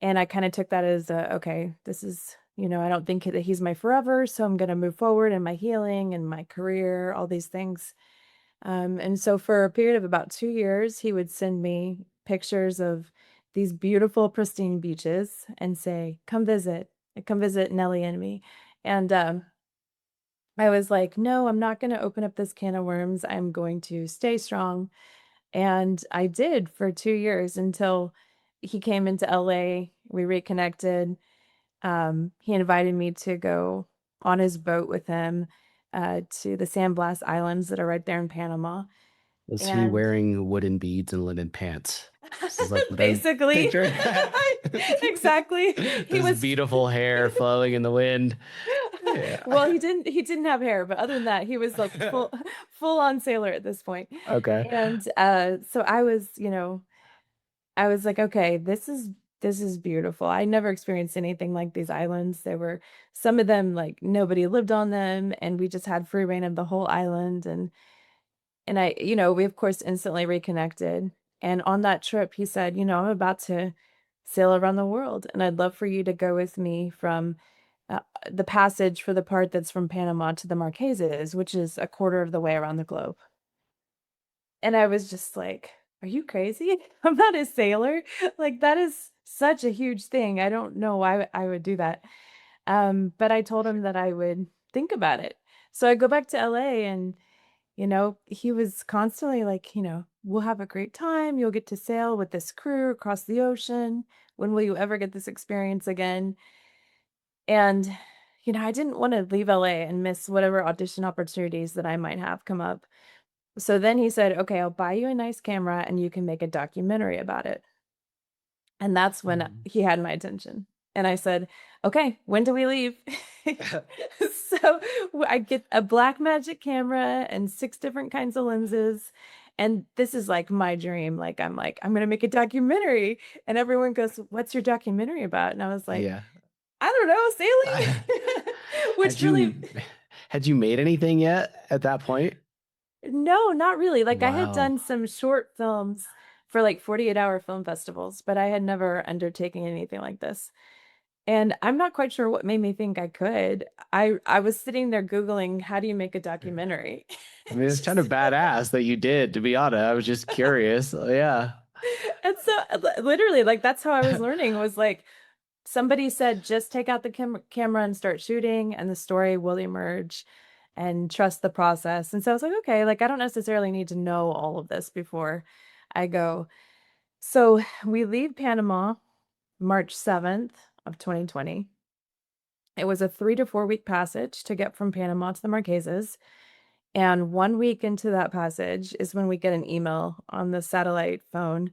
And I kind of took that as okay, this is, I don't think that he's my forever, so I'm going to move forward in my healing and my career, all these things. And so for a period of about 2 years, he would send me pictures of these beautiful, pristine beaches and say, come visit Nellie and me. And I was like, no, I'm not going to open up this can of worms. I'm going to stay strong. And I did for 2 years until he came into LA. We reconnected. He invited me to go on his boat with him to the San Blas Islands that are right there in Panama. Was he And wearing wooden beads and linen pants? This is like what I'm basically, picturing. exactly, he This was. beautiful hair flowing in the wind. Yeah. Well, he didn't have hair, but other than that, he was like full on sailor at this point. Okay. And so I was like, okay, this is beautiful. I never experienced anything like these islands. There were some of them like nobody lived on them, and we just had free reign of the whole island. And we of course instantly reconnected. And on that trip, he said, I'm about to sail around the world, and I'd love for you to go with me from the passage for the part that's from Panama to the Marquesas, which is a quarter of the way around the globe. And I was just like, "Are you crazy? I'm not a sailor." Like, that is such a huge thing. I don't know why I would do that. But I told him that I would think about it. So I go back to LA and, he was constantly like, we'll have a great time. You'll get to sail with this crew across the ocean. When will you ever get this experience again? And, I didn't want to leave LA and miss whatever audition opportunities that I might have come up. So then he said, okay, I'll buy you a nice camera and you can make a documentary about it. And that's when Mhm. he had my attention. And I said, "Okay, when do we leave?" So I get a black magic camera and 6 different kinds of lenses. And this is like my dream. Like, I'm gonna make a documentary. And everyone goes, "What's your documentary about?" And I was like, Yeah. I don't know, sailing. Had Which really, you had you made anything yet at that point? no, not really. Like I had Wow. done some short films for like 48-hour film festivals, but I had never undertaken anything like this. And I'm not quite sure what made me think I could. I was sitting there Googling, how do you make a documentary? I mean, it's kind of Just badass that you did, to be honest. I was just curious. Yeah. and so literally, like that's how I was learning was like somebody said, just take out the camera and start shooting, and the story will emerge and trust the process. And so I was like, okay, like I don't necessarily need to know all of this before I go. So we leave Panama March 7th of 2020. It was a 3 to 4 week passage to get from Panama to the Marquesas. And 1 week into that passage is when we get an email on the satellite phone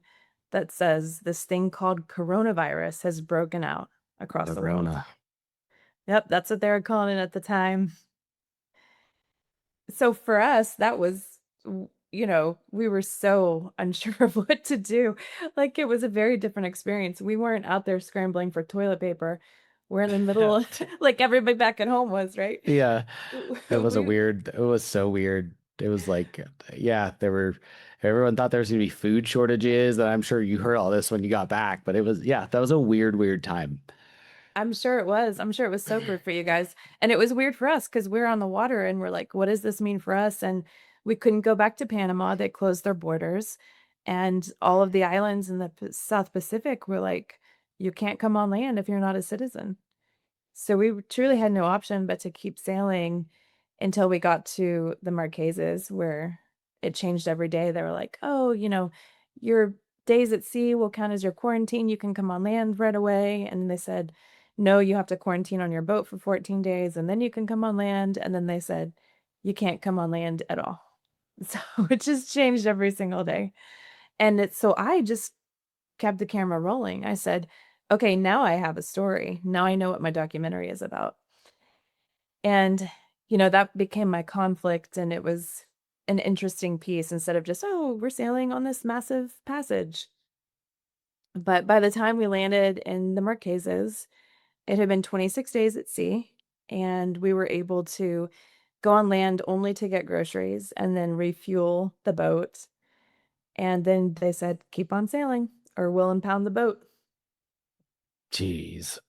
that says this thing called coronavirus has broken out across The the world. Rona. Yep, that's what they were calling it at the time. So for us, that was, we were so unsure of what to do. Like it was a very different experience. We weren't out there scrambling for toilet paper. We're in the middle of, like everybody back at home was, right? Yeah. We It was so weird. It was like, yeah, everyone thought there was gonna be food shortages, and I'm sure you heard all this when you got back, but yeah, that was a weird time. I'm sure it was. I'm sure it was so good for you guys. And it was weird for us because we're on the water and we're like, what does this mean for us? And we couldn't go back to Panama. They closed their borders. And all of the islands in the South Pacific were like, you can't come on land if you're not a citizen. So we truly had no option but to keep sailing until we got to the Marquesas, where it changed every day. They were like, oh, your days at sea will count as your quarantine. You can come on land right away. And they said, no, you have to quarantine on your boat for 14 days and then you can come on land. And then they said, you can't come on land at all. So it just changed every single day. And so I just kept the camera rolling. I said, okay, now I have a story. Now I know what my documentary is about. And, that became my conflict. And it was an interesting piece instead of just, oh, we're sailing on this massive passage. But by the time we landed in the Marquesas, it had been 26 days at sea. And we were able to go on land only to get groceries and then refuel the boat. And then they said, keep on sailing or we'll impound the boat. Jeez.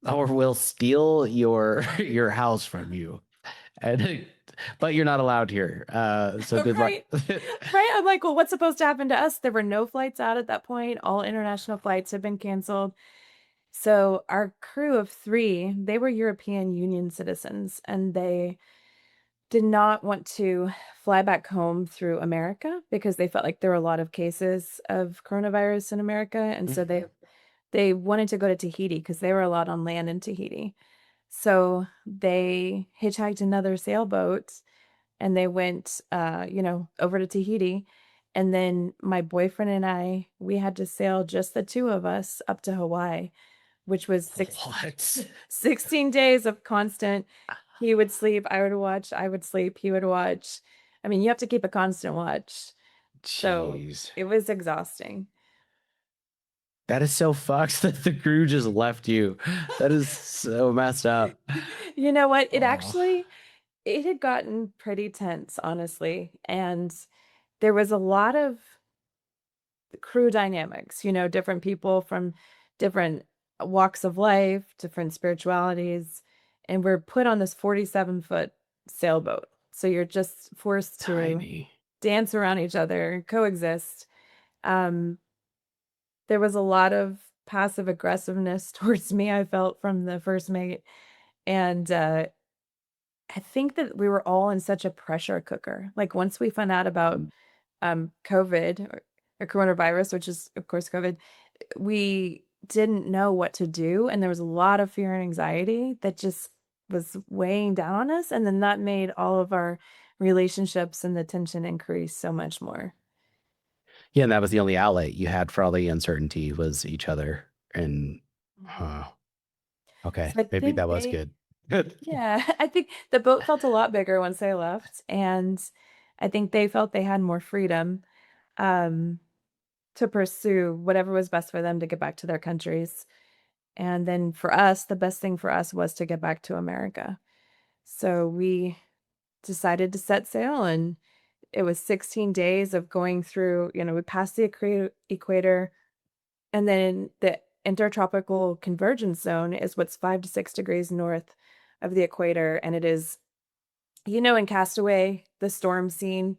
Or we'll steal your house from you. And but you're not allowed here. So good luck. Right. Right. I'm like, well, what's supposed to happen to us? There were no flights out at that point. All international flights had been canceled. So our crew of 3, they were European Union citizens and they did not want to fly back home through America because they felt like there were a lot of cases of coronavirus in America. And so they wanted to go to Tahiti because they were allowed on land in Tahiti. So they hitchhiked another sailboat and they went over to Tahiti. And then my boyfriend and I, we had to sail just the 2 of us up to Hawaii, which was What? 16 days of constant. He would sleep, I would watch, I would sleep, he would watch. I mean, you have to keep a constant watch. So Jeez. it was exhausting. That is so fucked that the crew just left you. That is so messed up. You know what? Oh, It had gotten pretty tense, honestly. And there was a lot of crew dynamics, different people from different walks of life, different spiritualities, and we're put on this 47-foot sailboat. So you're just forced to tiny. dance around each other, coexist. Um, there was a lot of passive aggressiveness towards me, I felt from the first mate. And I think that we were all in such a pressure cooker. Like once we found out about COVID or coronavirus, which is of course COVID, we didn't know what to do, and there was a lot of fear and anxiety that just was weighing down on us, and then that made all of our relationships and the tension increase so much more. Yeah, and that was the only outlet you had for all the uncertainty was each other. And Mhm. huh, okay, So I maybe think that was they good. Yeah, I think the boat felt a lot bigger once they left, and I think they felt they had more freedom, um, to pursue whatever was best for them to get back to their countries. And then for us, the best thing for us was to get back to America. So we decided to set sail, and it was 16 days of going through, we passed the equator, and then the intertropical convergence zone is what's 5 to 6 degrees north of the equator. And it is, in Castaway, the storm scene,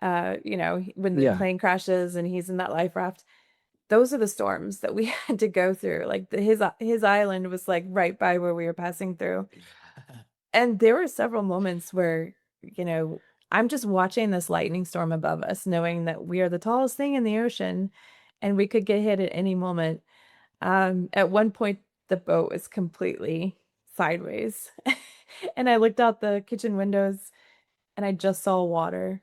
when the Yeah. plane crashes and he's in that life raft. Those are the storms that we had to go through. Like his island was like right by where we were passing through. And there were several moments where, you know, I'm just watching this lightning storm above us, knowing that we are the tallest thing in the ocean and we could get hit at any moment. At one point, the boat was completely sideways. And I looked out the kitchen windows and I just saw water.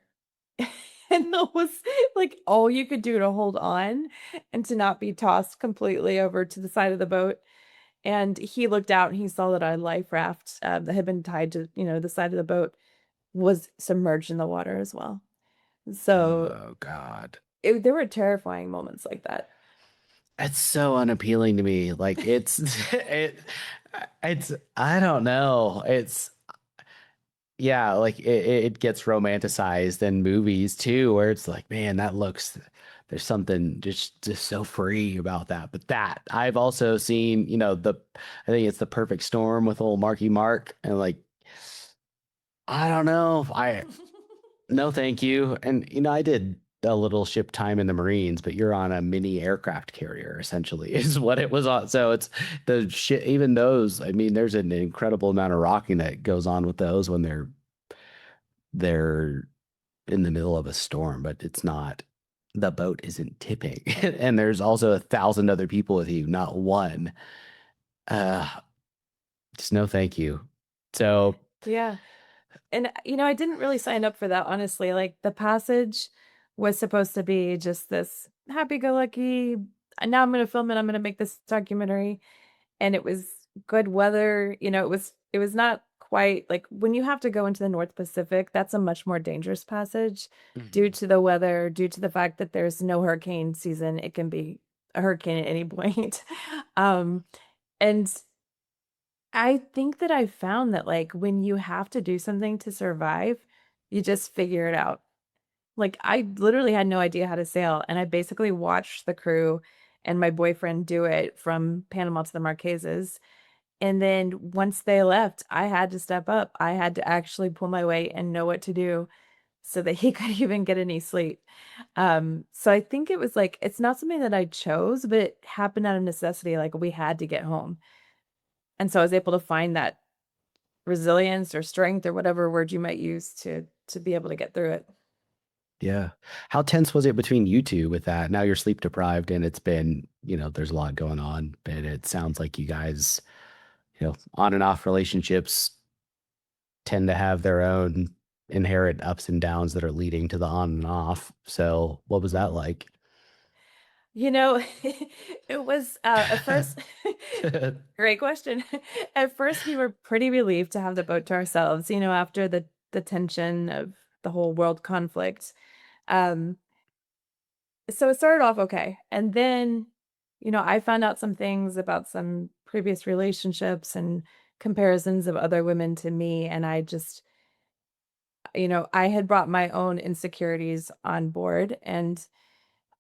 And that was like all you could do to hold on and to not be tossed completely over to the side of the boat. And he looked out and he saw that our life raft that had been tied to, the side of the boat was submerged in the water as well. So Oh God. there were terrifying moments like that. It's so unappealing to me. Like it's I don't know. It's yeah, like it gets romanticized in movies too, where it's like, man, that looks there's something just so free about that. But that I've also seen, I think it's The Perfect Storm with old Marky Mark, and like I don't know. I no, thank you. And I did a little ship time in the Marines, but you're on a mini aircraft carrier, essentially, is what it was on. So it's the shit, even those, I mean, there's an incredible amount of rocking that goes on with those when they're in the middle of a storm, but it's not the boat isn't tipping. And there's also 1,000 other people with you, not one. Uh just no thank you. So Yeah. And, I didn't really sign up for that, honestly. Like, the passage was supposed to be just this happy-go-lucky, now I'm gonna film it, I'm gonna make this documentary, and it was good weather, it was not quite like, when you have to go into the North Pacific, that's a much more dangerous passage due Mhm. to the weather, due to the fact that there's no hurricane season, it can be a hurricane at any point. Um, and I think that I found that, like, when you have to do something to survive, you just figure it out. Like, I literally had no idea how to sail, and I basically watched the crew and my boyfriend do it from Panama to the Marquesas. And then once they left, I had to step up. I had to actually pull my weight and know what to do so that he could even get any sleep. So I think it was like, it's not something that I chose, but it happened out of necessity. Like, we had to get home. And so I was able to find that resilience or strength or whatever word you might use to be able to get through it. Yeah. How tense was it between you two with that? Now you're sleep deprived and it's been, there's a lot going on, but it sounds like you guys, on and off relationships tend to have their own inherent ups and downs that are leading to the on and off. So what was that Mhm. like? You know, it was at first great question. At first we were pretty relieved to have the boat to ourselves, after the tension of the whole world conflict. Um so it started off okay. And then, I found out some things about some previous relationships and comparisons of other women to me, and I just, I had brought my own insecurities on board, and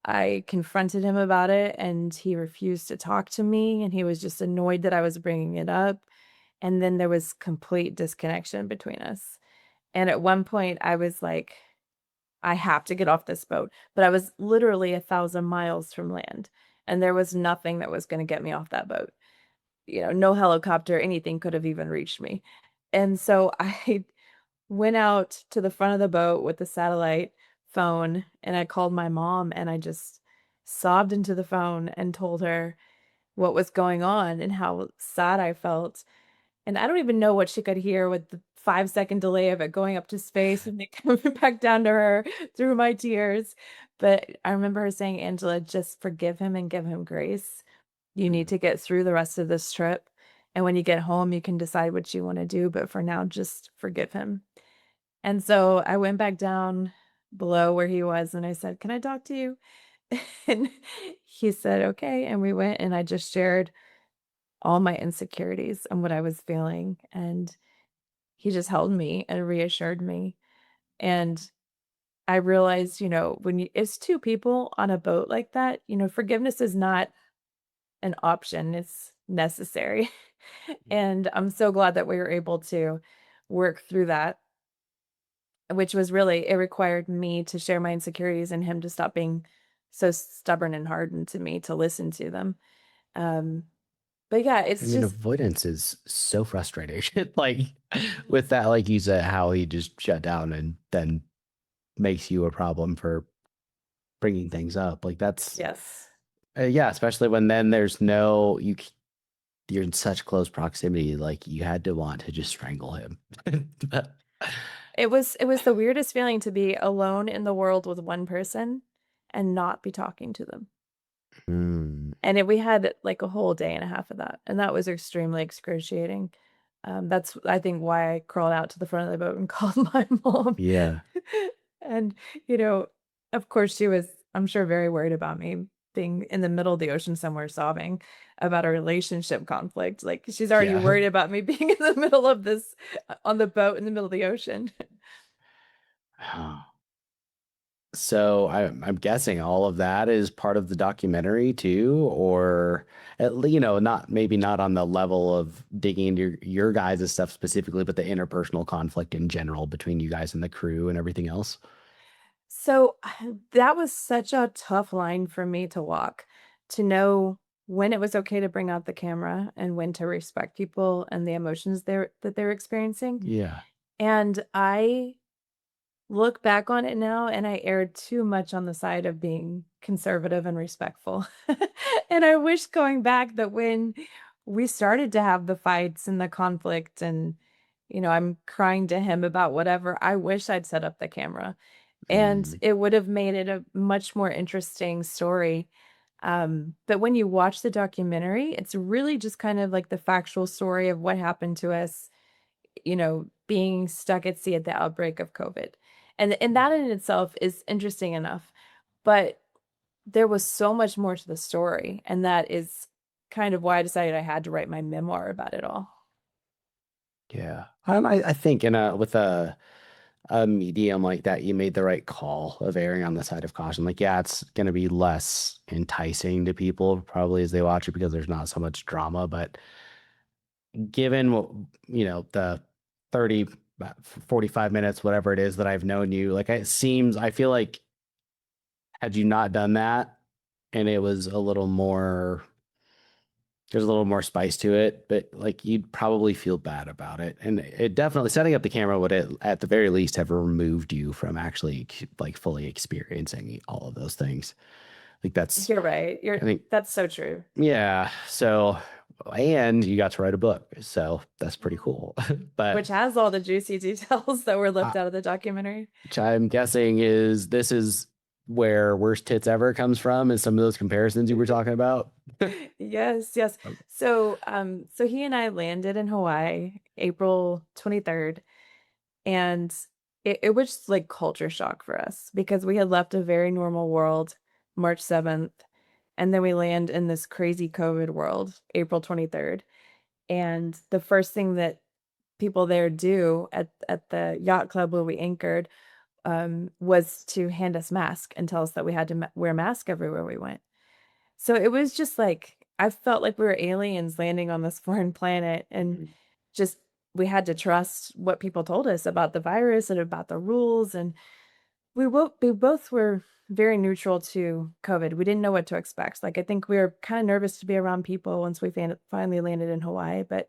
I confronted him about it, and he refused to talk to me, and he was just annoyed that I was bringing it up, and then there was complete disconnection between us. And at one point, I was like, "I have to get off this boat," but I was literally 1,000 miles from land, and there was nothing that was gonna get me off that boat. no helicopter, anything could have even reached me. And so I went out to the front of the boat with the satellite phone and I called my mom and I just sobbed into the phone and told her what was going on and how sad I felt. And I don't even know what she could hear with the 5-second delay of it going up to space and then coming back down to her through my tears. But I remember her saying, Angela, just forgive him and give him grace. You need to get through the rest of this trip. And when you get home, you can decide what you want to do. But for now, just forgive him. And so I went back down below where he was and I said, can I talk to you? And he said, okay. And we went and I just shared all my insecurities and what I was feeling. And he just held me and reassured me. And I realized, when it's two people on a boat like that, forgiveness is not an option, it's necessary. And I'm so glad that we were able to work through that, which was really, it required me to share my insecurities and him to stop being so stubborn and hardened to me to listen to them. Um, but yeah, I it's mean, just, avoidance is so frustrating. Like with that, like you said, how he just shut down and then makes you a problem for bringing things up. Like that's, yes. yeah, especially when then there's no, you're in such close proximity. Like you had to want to just strangle him. It was the weirdest feeling to be alone in the world with one person and not be talking to them. Mm, And we had like a whole day and a half of that, and that was extremely excruciating. That's I think why I crawled out to the front of the boat and called my mom. yeah. And, you know, of course she was, I'm sure, very worried about me being in the middle of the ocean somewhere sobbing about a relationship conflict. Like she's already Yeah. worried about me being in the middle of this on the boat in the middle of the ocean. So I'm guessing all of that is part of the documentary too, or not maybe not on the level of digging into your guys' stuff specifically, but the interpersonal conflict in general between you guys and the crew and everything else. So that was such a tough line for me to walk, to know when it was okay to bring out the camera and when to respect people and the emotions they're experiencing. Yeah. And I look back on it now and I erred too much on the side of being conservative and respectful. And I wish going back that when we started to have the fights and the conflict and I'm crying to him about whatever, I wish I'd set up the camera and Mm, it would have made it a much more interesting story. But when you watch the documentary, it's really just kind of like the factual story of what happened to us, being stuck at sea at the outbreak of COVID. And that in itself is interesting enough. But there was so much more to the story. And that is kind of why I decided I had to write my memoir about it all. yeah. I think with a medium like that, you made the right call of erring on the side of caution. Like, yeah, it's gonna be less enticing to people probably as they watch it because there's not so much drama, but given what the 30 45 minutes whatever it is that I've known you, like I feel like had you not done that and it was a little more there's a little more spice to it, but like you'd probably feel bad about it. And it definitely setting up the camera would at the very least have removed you from actually like fully experiencing all of those things. Like that's You're right. I think That's so true. yeah. So and you got to write a book. So that's pretty cool. Which But has all the juicy details that were uh, left out of the documentary. which I'm guessing is where worst tits ever comes from is some of those comparisons you were talking about. Yes, yes. So he and I landed in Hawaii April 23rd, and it was just like culture shock for us because we had left a very normal world March 7th, and then we land in this crazy COVID world April 23rd. And the first thing that people there do at the yacht club where we anchored was to hand us masks and tell us that we had to wear masks everywhere we went. So it was just like I felt like we were aliens landing on this foreign planet and just we had to trust what people told us about the virus and about the rules. And we both were very neutral to COVID. We didn't know what to expect. Like, I think we were kind of nervous to be around people once we finally landed in Hawaii, but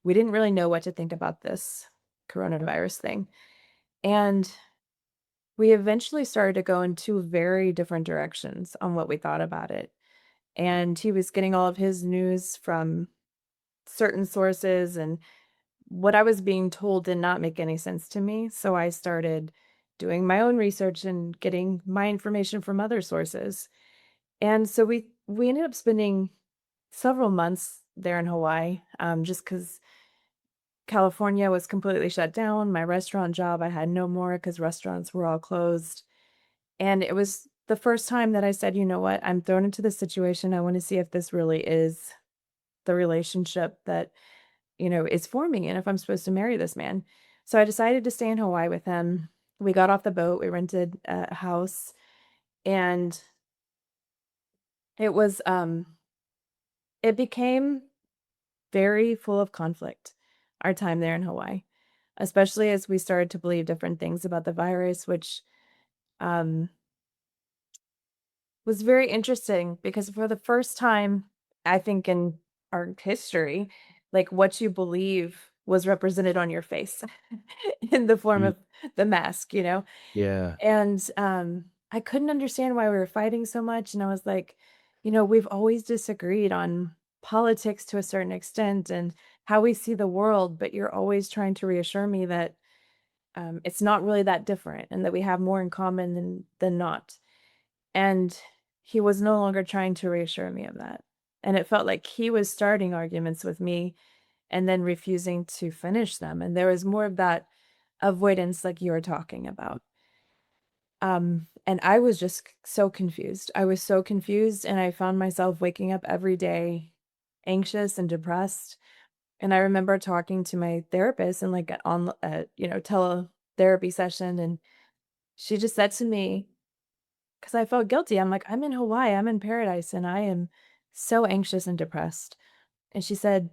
we didn't really know what to think about this coronavirus thing. And we eventually started to go in two very different directions on what we thought about it. And he was getting all of his news from certain sources, and what I was being told did not make any sense to me. So I started doing my own research and getting my information from other sources. And so we ended up spending several months there in Hawaii, just because California was completely shut down. My restaurant job, I had no more because restaurants were all closed. And it was the first time that I said, you know what, I'm thrown into this situation. I want to see if this really is the relationship that, is for me and if I'm supposed to marry this man. So I decided to stay in Hawaii with him. We got off the boat, we rented a house, and it was it became very full of conflict, our time there in Hawaii, especially as we started to believe different things about the virus, which um was very interesting because for the first time, I think in our history, like what you believe was represented on your face in the form Mm, of the mask, yeah. And I couldn't understand why we were fighting so much. And I was like, we've always disagreed on politics to a certain extent and how we see the world, but you're always trying to reassure me that it's not really that different and that we have more in common than not. And he was no longer trying to reassure me of that. And it felt like he was starting arguments with me and then refusing to finish them. And there was more of that avoidance like you were talking about. And I was just so confused. I was so confused and I found myself waking up every day anxious and depressed. And I remember talking to my therapist and like on a, teletherapy session, and she just said to me, because I felt guilty. I'm like, I'm in Hawaii, I'm in paradise, and I am so anxious and depressed. And she said,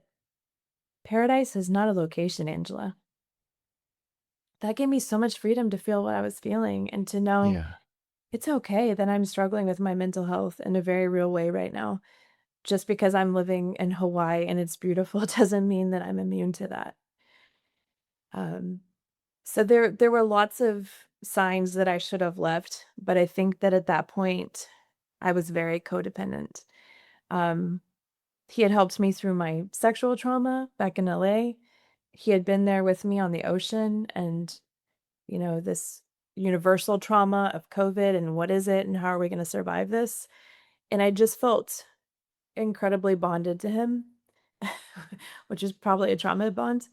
paradise is not a location, Angela. That gave me so much freedom to feel what I was feeling and to know Yeah. it's okay that I'm struggling with my mental health in a very real way right now. Just because I'm living in Hawaii and it's beautiful doesn't mean that I'm immune to that. Um, so there were lots of signs that I should have left, but I think that at that point I was very codependent. Um, he had helped me through my sexual trauma back in LA. He had been there with me on the ocean and, this universal trauma of COVID and what is it and how are we going to survive this? And I just felt incredibly bonded to him, which is probably a trauma bond.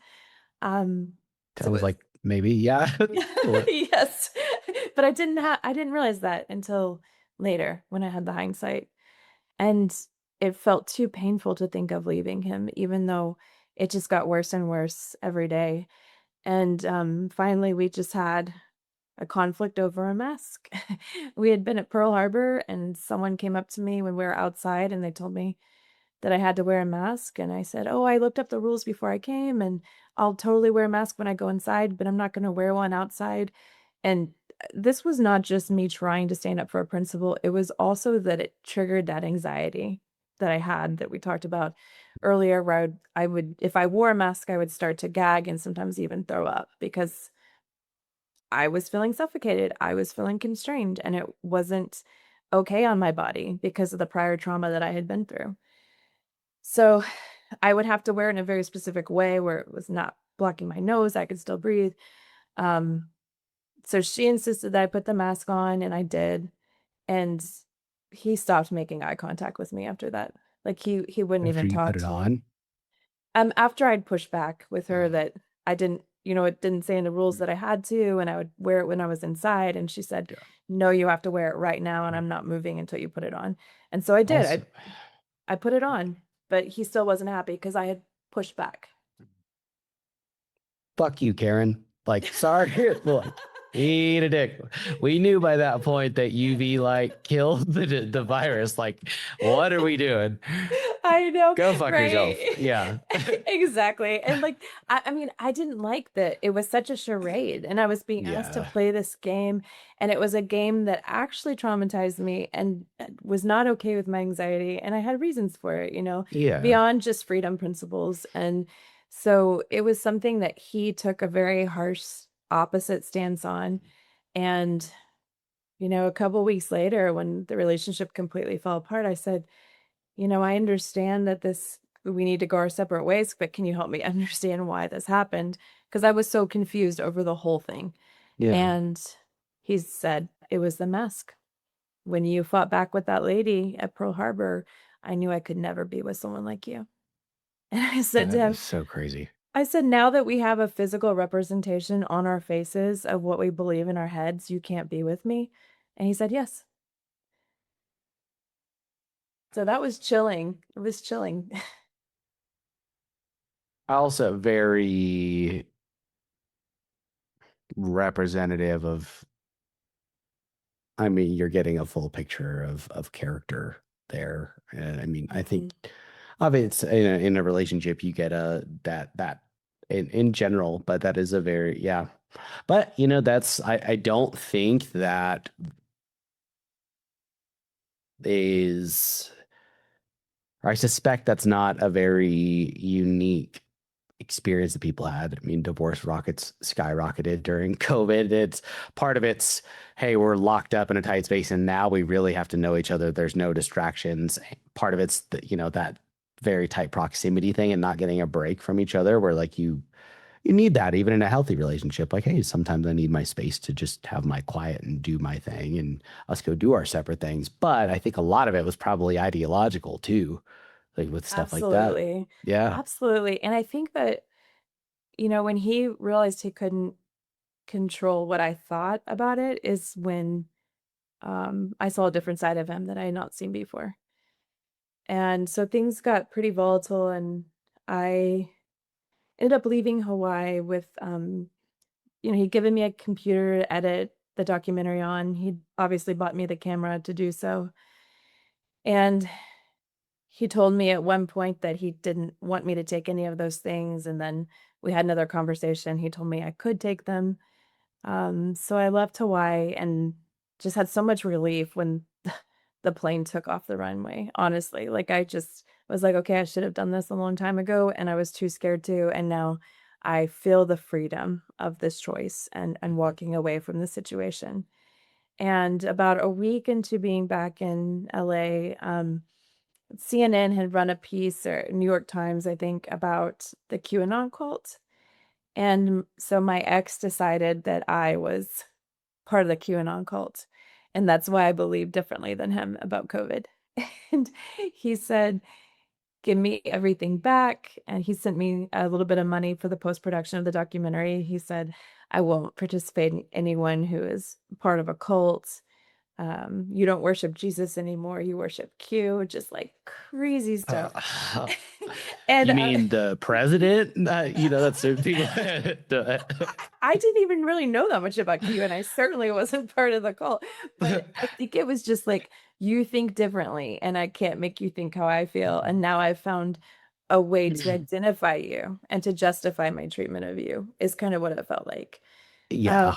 Um, so Sounds like maybe, yeah. What? yes, but I didn't realize that until later when I had the hindsight. And it felt too painful to think of leaving him, even though it just got worse and worse every day. And finally, we just had a conflict over a mask. We had been at Pearl Harbor, and someone came up to me when we were outside and they told me that I had to wear a mask. And I said, oh, I looked up the rules before I came, and I'll totally wear a mask when I go inside, but I'm not going to wear one outside. And this was not just me trying to stand up for a principle, it was also that it triggered that anxiety that I had that we talked about earlier, where I would, if I wore a mask, I would start to gag and sometimes even throw up because I was feeling suffocated. I was feeling constrained, and it wasn't okay on my body because of the prior trauma that I had been through. So I would have to wear it in a very specific way where it was not blocking my nose. I could still breathe. Um, so she insisted that I put the mask on, and I did. And he stopped making eye contact with me after that. Like he wouldn't After even you put talk it to me. on? After I'd pushed back with her Oh, that I didn't, it didn't say in the rules mm, that I had to, and I would wear it when I was inside. And she said, yeah. no, you have to wear it right now, and Mm. I'm not moving until you put it on. And so I did. Also, I put it on, but he still wasn't happy because I had pushed back. fuck you, Karen. Like, sorry, look, eat a dick. We knew by that point that UV light killed the virus. Like, what are we doing? I know, Go fuck yourself. right? Yeah. Exactly. And like, I mean, I didn't like that it was such a charade, and I was being asked to Yeah. play this game, and it was a game that actually traumatized me and was not okay with my anxiety. And I had reasons for it, Yeah. beyond just freedom principles. And so it was something that he took a very harsh opposite stance on. And a couple weeks later, when the relationship completely fell apart, I said, I understand that we need to go our separate ways, but can you help me understand why this happened? Because I was so confused over the whole thing. Yeah. And he said, it was the mask. When you fought back with that lady at Pearl Harbor, I knew I could never be with someone like you. And I said to That is him, so crazy. I said, now that we have a physical representation on our faces of what we believe in our heads, you can't be with me. And he said, yes. So that was chilling. It was chilling. Also very representative of, I mean, you're getting a full picture of character there. And I mean, I think Mhm. obviously it's in a relationship you get a that in general, but that is a very, yeah. But that's, I don't think that is, or I suspect that's not a very unique experience that people had. I mean, divorce rockets skyrocketed during COVID. It's part of it's, hey, we're locked up in a tight space and now we really have to know each other. There's no distractions. Part of it's that very tight proximity thing and not getting a break from each other where like you need that even in a healthy relationship. Like, hey, sometimes I need my space to just have my quiet and do my thing and us go do our separate things. But I think a lot of it was probably ideological too, like with stuff like that. Absolutely. Yeah. Absolutely. And I think that, when he realized he couldn't control what I thought about it is when I saw a different side of him that I had not seen before. And so things got pretty volatile, and I ended up leaving Hawaii with he'd given me a computer to edit the documentary on. He'd obviously bought me the camera to do so. And he told me at one point that he didn't want me to take any of those things, and then we had another conversation. He told me I could take them. So I left Hawaii and just had so much relief when the plane took off the runway, honestly. Like, I just was like, "Okay, I should have done this a long time ago," and I was too scared to, and now I feel the freedom of this choice and walking away from the situation. And about a week into being back in LA, CNN had run a piece, or New York Times, I think, about the QAnon cult. And so my ex decided that I was part of the QAnon cult. And that's why I believe differently than him about COVID. And he said, give me everything back. And he sent me a little bit of money for the post production of the documentary. He said, I won't participate in anyone who is part of a cult. You don't worship Jesus anymore. You worship Q, just like crazy stuff. Uh, And you mean the president? That's people. I didn't even really know that much about Q, and I certainly wasn't part of the cult. But I think it was just like, you think differently, and I can't make you think how I feel. And now I've found a way to identify you and to justify my treatment of you, is kind of what it felt like. Yeah,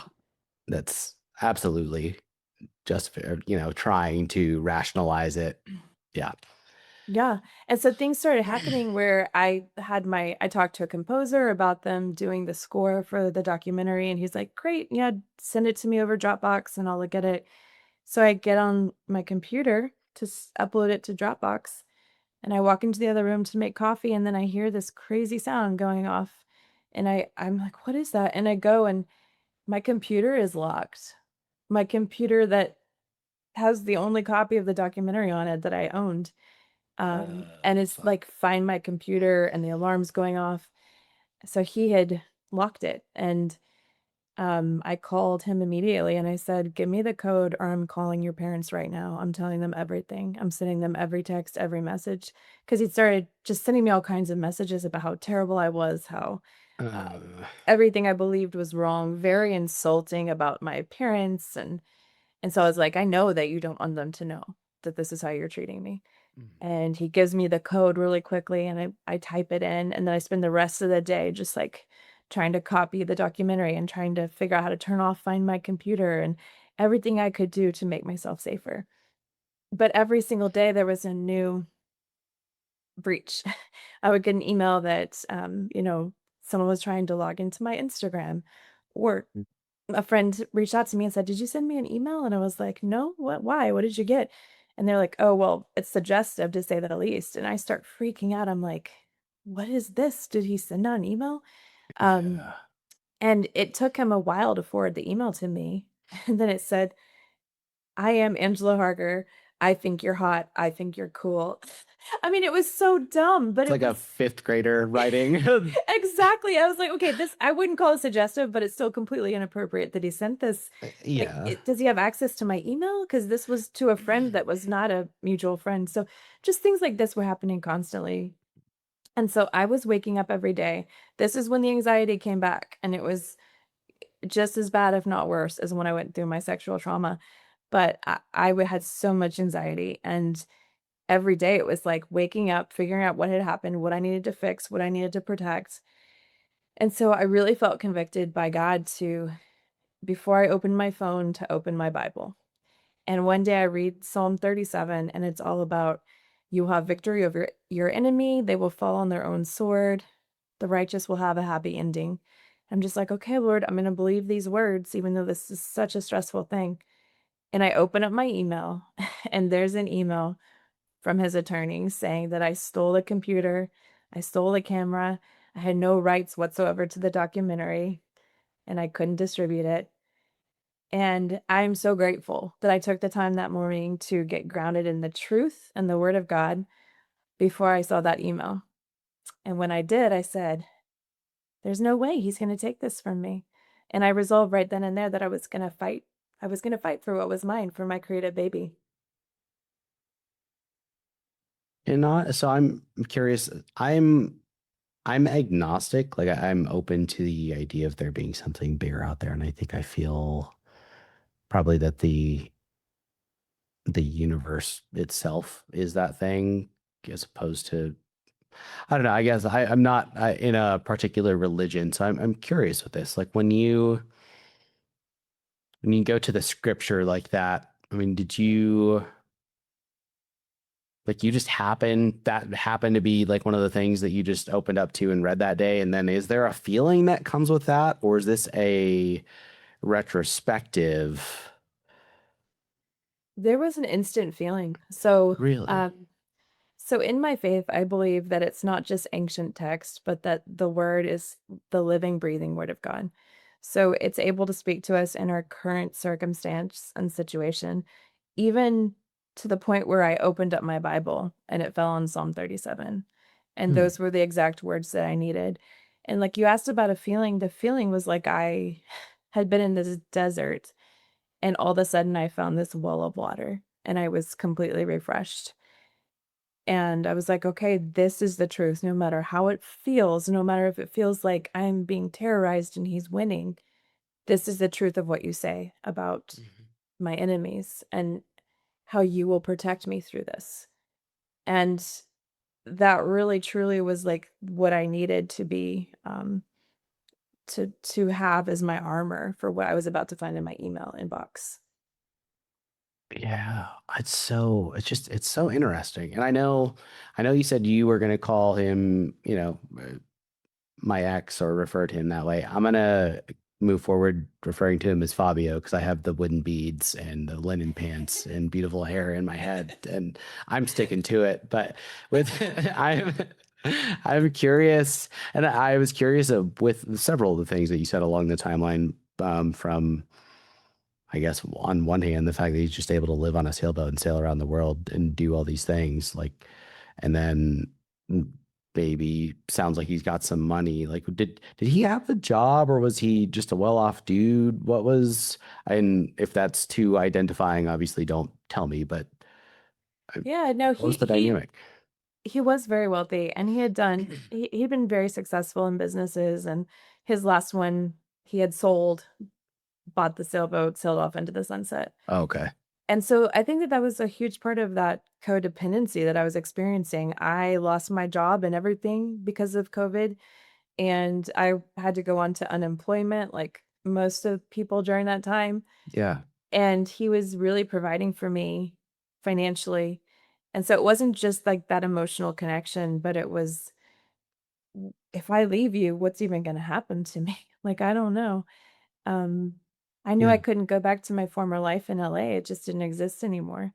that's absolutely just fair, trying to rationalize it. Yeah. Yeah. And so things started happening where I talked to a composer about them doing the score for the documentary, and he's like, "Great, yeah, send it to me over Dropbox and I'll look at it." So I get on my computer to upload it to Dropbox, and I walk into the other room to make coffee, and then I hear this crazy sound going off, and I'm like, "What is that?" And I go, and my computer is locked. My computer that has the only copy of the documentary on it that I owned. And it's Fuck. like, find my computer, and the alarm's going off. So he had locked it, and I called him immediately and I said, "Give me the code or I'm calling your parents right now. I'm telling them everything. I'm sending them every text, every message." Because he started just sending me all kinds of messages about how terrible I was, how everything I believed was wrong, very insulting about my parents. And so I was like, "I know that you don't want them to know that this is how you're treating me." And he gives me the code really quickly, and I type it in, and then I spend the rest of the day just like trying to copy the documentary and trying to figure out how to turn off Find My computer and everything I could do to make myself safer. But every single day there was a new breach. I would get an email that someone was trying to log into my Instagram, or Mm. a friend reached out to me and said, "Did you send me an email?" And I was like, "No, what, why? What did you get?" And they're like, "Oh, well, it's suggestive to say the least." And I start freaking out. I'm like, "What is this? Did he send out an email?" Um, Yeah. and it took him a while to forward the email to me. And then it said, "I am Angela Harger. I think you're hot. I think you're cool." I mean, it was so dumb, but It's it like a was fifth grader writing. exactly. I was like, okay, this I wouldn't call it suggestive, but it's still completely inappropriate that he sent this. Like, Yeah. does he have access to my email? Because this was to a friend that was not a mutual friend. So just things like this were happening constantly. And so I was waking up every day. This is when the anxiety came back, and it was just as bad, if not worse, as when I went through my sexual trauma. But had so much anxiety, and every day it was like waking up, figuring out what had happened, what I needed to fix, what I needed to protect. And so I really felt convicted by God to, before I opened my phone, to open my Bible. And one day I read Psalm 37, and it's all about, "You have victory over your enemy. They will fall on their own sword. The righteous will have a happy ending." I'm just like, okay, Lord, I'm going to believe these words, even though this is such a stressful thing. And I open up my email, and there's an email from his attorney saying that I stole a computer, I stole a camera, I had no rights whatsoever to the documentary, and I couldn't distribute it. And I'm so grateful that I took the time that morning to get grounded in the truth and the word of God before I saw that email. And when I did, I said, "There's no way he's going to take this from me." And I resolved right then and there that I was going to fight. I was going to fight for what was mine, for my creative baby. So I'm curious. I'm agnostic. Like I'm open to the idea of there being something bigger out there. And I think I feel probably that the universe itself is that thing as opposed to I don't know. I guess I'm not in a particular religion, so I'm curious with this. Like when you go to the scripture like that, I mean, did you like you just happened to be like one of the things that you just opened up to and read that day? And then is there a feeling that comes with that, or is this a retrospective? There was an instant feeling. So, Really? so in my faith, I believe that it's not just ancient text, but that the word is the living, breathing word of God. So it's able to speak to us in our current circumstance and situation, even to the point where I opened up my Bible and it fell on Psalm 37. And Hmm. those were the exact words that I needed. And like you asked about a feeling, the feeling was like I had been in this desert, and all of a sudden I found this well of water, and I was completely refreshed. And I was like, okay, this is the truth, no matter how it feels, no matter if it feels like I'm being terrorized and he's winning. This is the truth of what you say about Mhm. my enemies and how you will protect me through this. And that really truly was like what I needed to be, to have as my armor for what I was about to find in my email inbox. Yeah, it's so interesting. And I know you said you were going to call him, my ex or refer to him that way. I'm gonna move forward referring to him as Fabio because I have the wooden beads and the linen pants and beautiful hair in my head, and I'm sticking to it. But with I'm curious, and I was curious with several of the things that you said along the timeline. From I guess on one hand, the fact that he's just able to live on a sailboat and sail around the world and do all these things, like, and then baby sounds like he's got some money. Like, did he have a job or was he just a well-off dude? What was, and if that's too identifying, obviously don't tell me, but Yeah, no, what was the dynamic? he was very wealthy, and he'd been very successful in businesses, and his last one he had sold, bought the sailboat, sailed off into the sunset. Oh, okay. And so I think that that was a huge part of that codependency that I was experiencing. I lost my job and everything because of COVID, and I had to go on to unemployment like most of people during that time. Yeah. And he was really providing for me financially. And so it wasn't just like that emotional connection, but it was, if I leave you, what's even going to happen to me? Like, I don't know. Um, I knew I Yeah. couldn't go back to my former life in LA. It just didn't exist anymore.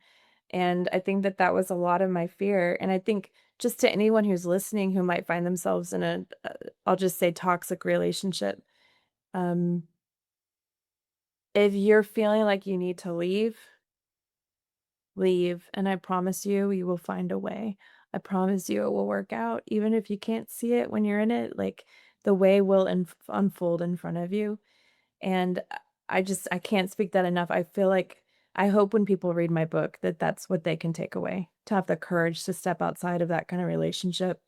And I think that that was a lot of my fear. And I think just to anyone who's listening who might find themselves in a, I'll just say toxic relationship, um, if you're feeling like you need to leave, leave. And I promise you will find a way. I promise you it will work out. Even if you can't see it when you're in it, like the way will unfold in front of you. And I can't speak that enough. I feel like I hope when people read my book that that's what they can take away, to have the courage to step outside of that kind of relationship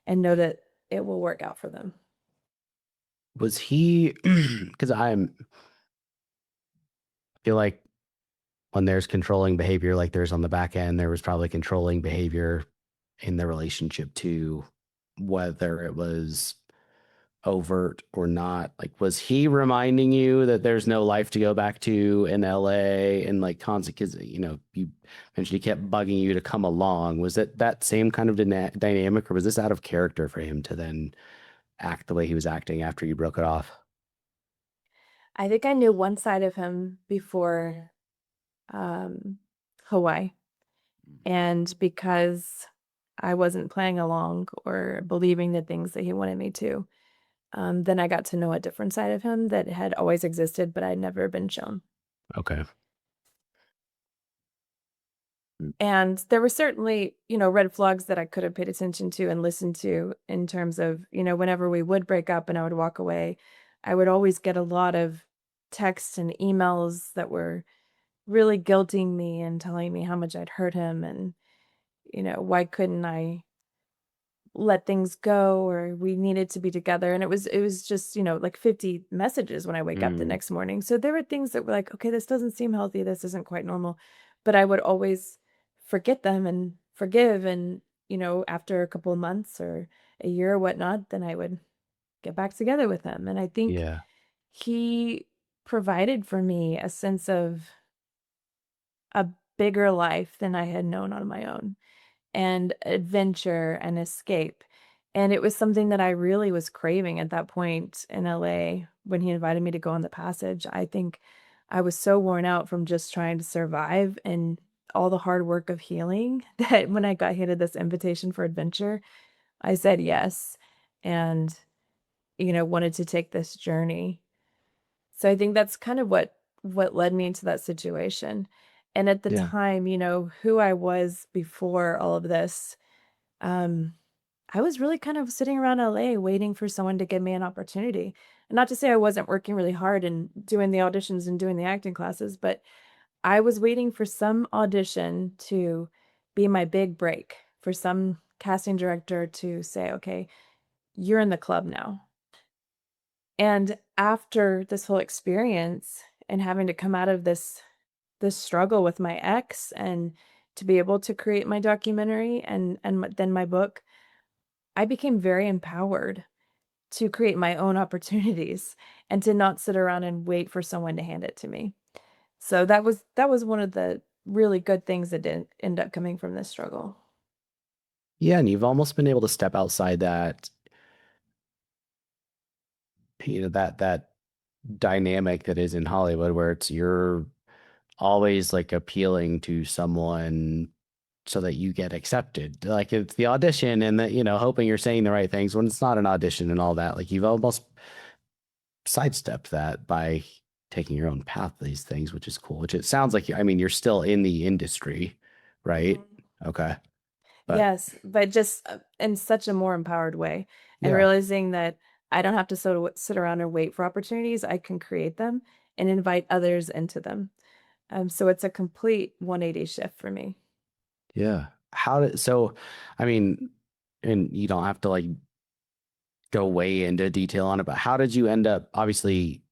and know that it will work out for them. Was he, because feel like when there's controlling behavior like there's on the back end, there was probably controlling behavior in the relationship too, whether it was overt or not. Like, was he reminding you that there's no life to go back to in LA and like constant, because, you mentioned he kept bugging you to come along. Was it that same kind of dynamic, or was this out of character for him to then act the way he was acting after you broke it off? I think I knew one side of him before um, Hawaii. And because I wasn't playing along or believing the things that he wanted me to, then I got to know a different side of him that had always existed, but I'd never been shown. Okay. And there were certainly, red flags that I could have paid attention to and listened to in terms of, whenever we would break up and I would walk away, I would always get a lot of texts and emails that were really guilting me and telling me how much I'd hurt him and, why couldn't I let things go or we needed to be together. And it was just, like 50 messages when I wake up the Mm, next morning. So there were things that were like, okay, this doesn't seem healthy. This isn't quite normal. But I would always forget them and forgive. And, after a couple of months or a year or whatnot, then I would get back together with him. And I think yeah. he provided for me a sense of a bigger life than I had known on my own, and adventure and escape. And it was something that I really was craving at that point in LA when he invited me to go on the passage. I think I was so worn out from just trying to survive and all the hard work of healing that when I got handed this invitation for adventure, I said yes and, wanted to take this journey. So I think that's kind of what led me into that situation. And at the Yeah. time, who I was before all of this, um, I was really kind of sitting around LA waiting for someone to give me an opportunity. And not to say I wasn't working really hard and doing the auditions and doing the acting classes, but I was waiting for some audition to be my big break, for some casting director to say, okay, you're in the club now. And after this whole experience and having to come out of this struggle with my ex and to be able to create my documentary and then my book, I became very empowered to create my own opportunities and to not sit around and wait for someone to hand it to me. So that was one of the really good things that didn't end up coming from this struggle. Yeah. And you've almost been able to step outside that, that dynamic that is in Hollywood where it's you're always like appealing to someone so that you get accepted. Like it's the audition and that, hoping you're saying the right things when it's not an audition and all that. Like you've almost sidestepped that by taking your own path to these things, which is cool. Which it sounds like, I mean, you're still in the industry, right? Mhm. Okay. But Yes, but just in such a more empowered way and yeah. realizing that I don't have to sit around and wait for opportunities. I can create them and invite others into them. So it's a complete 180 shift for me. Yeah. I mean, and you don't have to like go way into detail on it, but how did you end up? Obviously,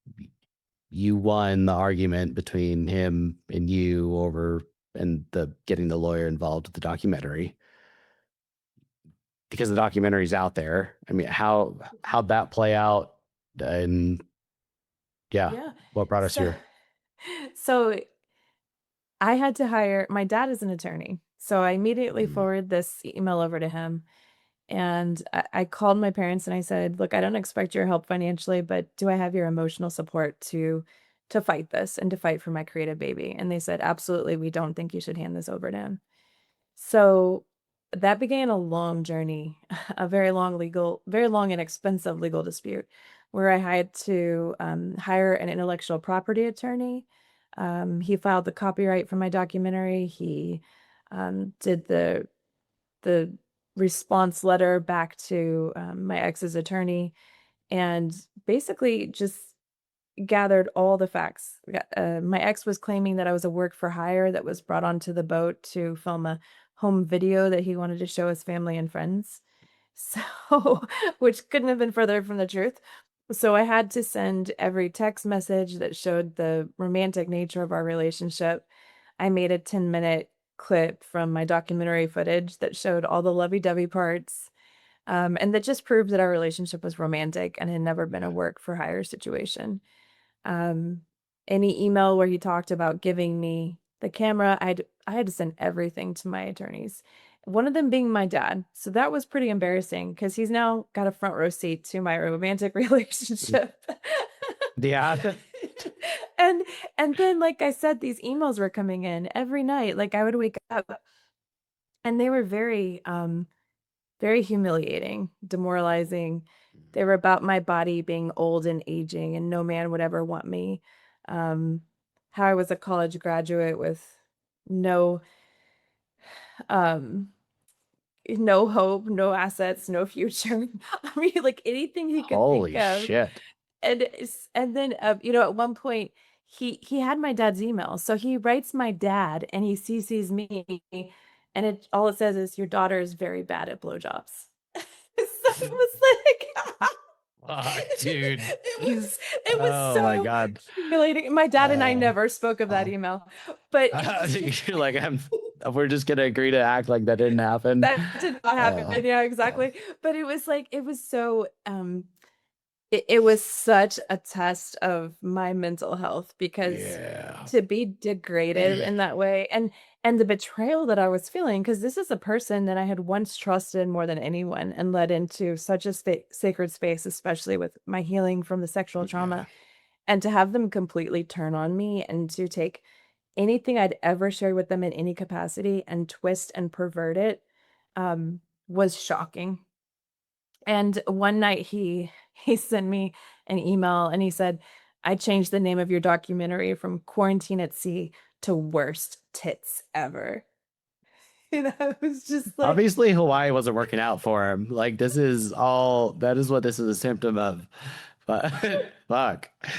you won the argument between him and you over and the getting the lawyer involved with the documentary because the documentary's out there. I mean, how'd that play out? And yeah, Yeah. what brought us So here? so I had to hire my dad is an attorney. So I immediately Mm, forwarded this email over to him. And I called my parents and I said, "Look, I don't expect your help financially, but do I have your emotional support to fight this and to fight for my creative baby?" And they said, "Absolutely, we don't think you should hand this over to him." So that began a long journey, a very long and expensive legal dispute where I had to hire an intellectual property attorney. He filed the copyright for my documentary. He did the response letter back to my ex's attorney and basically just gathered all the facts. My ex was claiming that I was a work for hire that was brought onto the boat to film a home video that he wanted to show his family and friends. So, which couldn't have been further from the truth. So I had to send every text message that showed the romantic nature of our relationship. I made a 10-minute clip from my documentary footage that showed all the lovey-dovey parts, and that just proved that our relationship was romantic and had never been a yeah. work for hire situation. Um, any email where he talked about giving me the camera, I had to send everything to my attorneys. One of them being my dad. So that was pretty embarrassing because he's now got a front row seat to my romantic relationship. Yeah. And and then like I said, these emails were coming in every night. Like I would wake up and they were very humiliating, demoralizing. They were about my body being old and aging, and no man would ever want me. Um, how I was a college graduate with no um no hope, no assets, no future. I mean, like anything he could think Holy of. shit. And then at one point he had my dad's email. So he writes my dad and he CCs me and it all it says is your daughter is very bad at blowjobs. So it was like Fuck, dude. it was Oh my so God. humiliating. My dad and I Uh, never spoke of that oh. email, but it was just You're like, we're just gonna agree to act like that didn't happen. that did not happen. Uh, Yeah, uh, exactly. But it was so it was such a test of my mental health because yeah. to be degraded in that way and the betrayal that I was feeling because this is a person that I had once trusted more than anyone and led into such a sacred space, especially with my healing from the sexual Yeah. trauma, and to have them completely turn on me and to take anything I'd ever shared with them in any capacity and twist and pervert it was shocking. And one night he sent me an email and he said, "I changed the name of your documentary from Quarantine at Sea to Worst Tits Ever." And I was just like, Obviously, Hawaii wasn't working out for him. Like, that is what this is a symptom of. But fuck. Uh,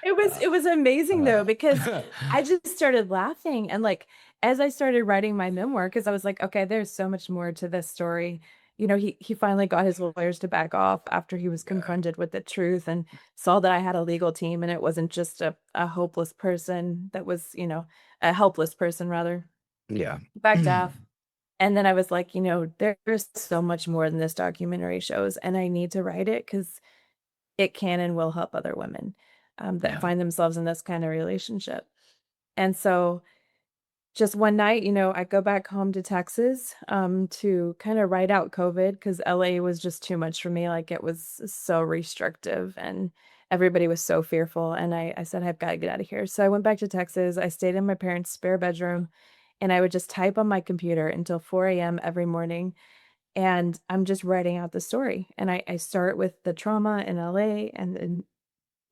it was amazing though, because uh, I just started laughing and like as I started writing my memoir, because I was like, okay, there's so much more to this story. He finally got his lawyers to back off after he was yeah. confronted with the truth and saw that I had a legal team and it wasn't just a hopeless person that was, a helpless person rather, Yeah. backed off. And then I was like, there's so much more than this documentary shows, and I need to write it because it can and will help other women that Yeah. find themselves in this kind of relationship. And so just one night, I go back home to Texas to kind of write out COVID because LA was just too much for me. Like it was so restrictive and everybody was so fearful. And I said, I've got to get out of here. So I went back to Texas. I stayed in my parents' spare bedroom and I would just type on my computer until 4 a.m. every morning. And I'm just writing out the story. And I start with the trauma in LA and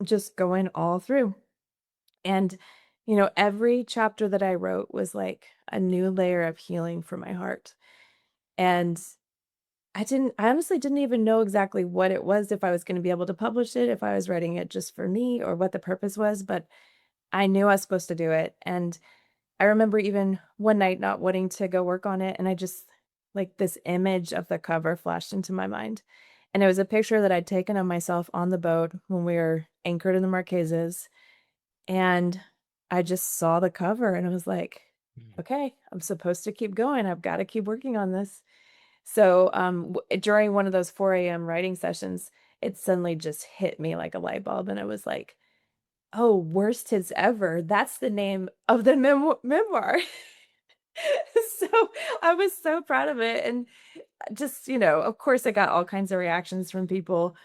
just going all through. And, every chapter that I wrote was like a new layer of healing for my heart. And I honestly didn't even know exactly what it was, if I was going to be able to publish it, if I was writing it just for me or what the purpose was, but I knew I was supposed to do it. And I remember even one night not wanting to go work on it. And I just like this image of the cover flashed into my mind. And it was a picture that I'd taken of myself on the boat when we were anchored in the Marquesas And I just saw the cover and I was like, Mm. okay, I'm supposed to keep going. I've got to keep working on this. So during one of those 4 a.m. writing sessions, it suddenly just hit me like a light bulb. And I was like, oh, Worst Tits Ever. That's the name of the memoir. So I was so proud of it. And just, of course, I got all kinds of reactions from people.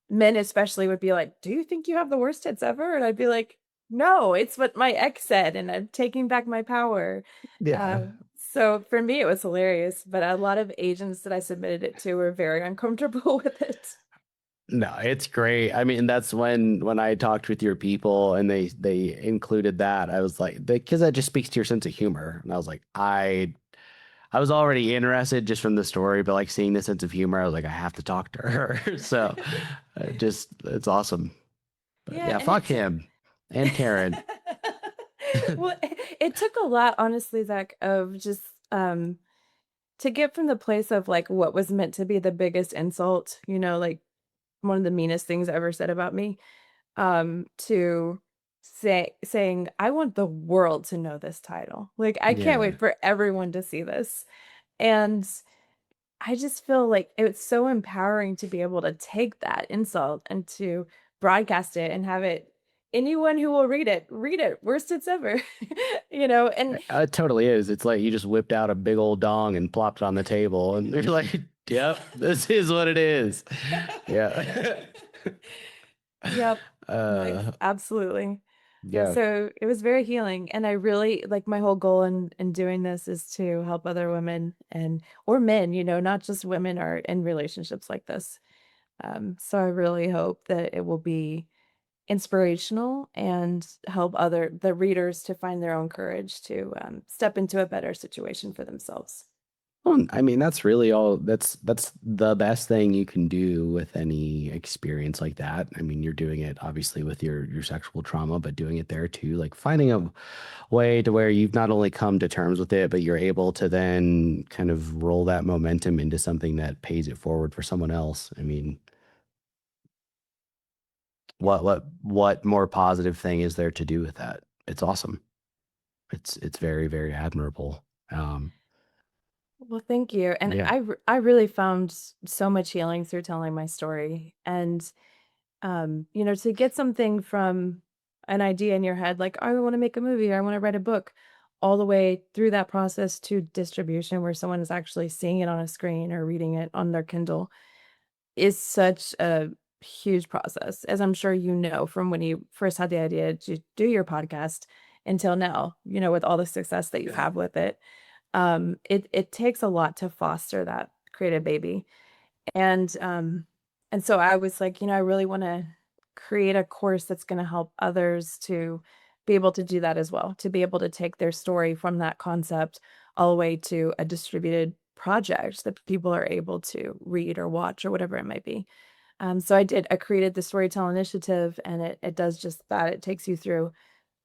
Men especially would be like, "Do you think you have the worst hits ever?" And I'd be like, "No, it's what my ex said, and I'm taking back my power." Yeah. So for me, it was hilarious, but a lot of agents that I submitted it to were very uncomfortable with it. No, it's great. I mean, that's when I talked with your people and they included that. I was like, because that just speaks to your sense of humor. And I was like, I was already interested just from the story, but like seeing the sense of humor, I was like, I have to talk to her. So just it's awesome. But Yeah, yeah, and fuck it took him and Karen. well, it took a lot, honestly, Zach, of just to get from the place of like what was meant to be the biggest insult, like one of the meanest things ever said about me, to saying, "I want the world to know this title. Like, I can't Yeah. wait for everyone to see this." And I just feel like it's so empowering to be able to take that insult and to broadcast it and have it anyone who will read it, worst it's ever. And It totally is. It's like you just whipped out a big old dong and plopped it on the table, and you're like, "Yep, this is what it is." Yeah. yep, Uh, absolutely. Yeah, yeah. so it was very healing, and I really like my whole goal in doing this is to help other women and or men, not just women are in relationships like this. So I really hope that it will be inspirational and help other the readers to find their own courage to step into a better situation for themselves. Well, I mean, that's really all. That's the best thing you can do with any experience like that. I mean, you're doing it obviously with your sexual trauma, but doing it there too, like finding a way to where you've not only come to terms with it, but you're able to then kind of roll that momentum into something that pays it forward for someone else. I mean, Yeah. what more positive thing is there to do with that? It's awesome. It's very, very admirable. Um, Well, thank you. And yeah. I really found so much healing through telling my story. And to get something from an idea in your head, like, "Oh, I want to make a movie, or I want to write a book, all the way through that process to distribution where someone is actually seeing it on a screen or reading it on their Kindle is such a huge process, as I'm sure you know from when you first had the idea to do your podcast until now, with all the success that you've had with it. It takes a lot to foster that creative baby. And so I was like, I really wanna create a course that's gonna help others to be able to do that as well, to be able to take their story from that concept all the way to a distributed project that people are able to read or watch or whatever it might be. So I created the Storytell Initiative, and it does just that. It takes you through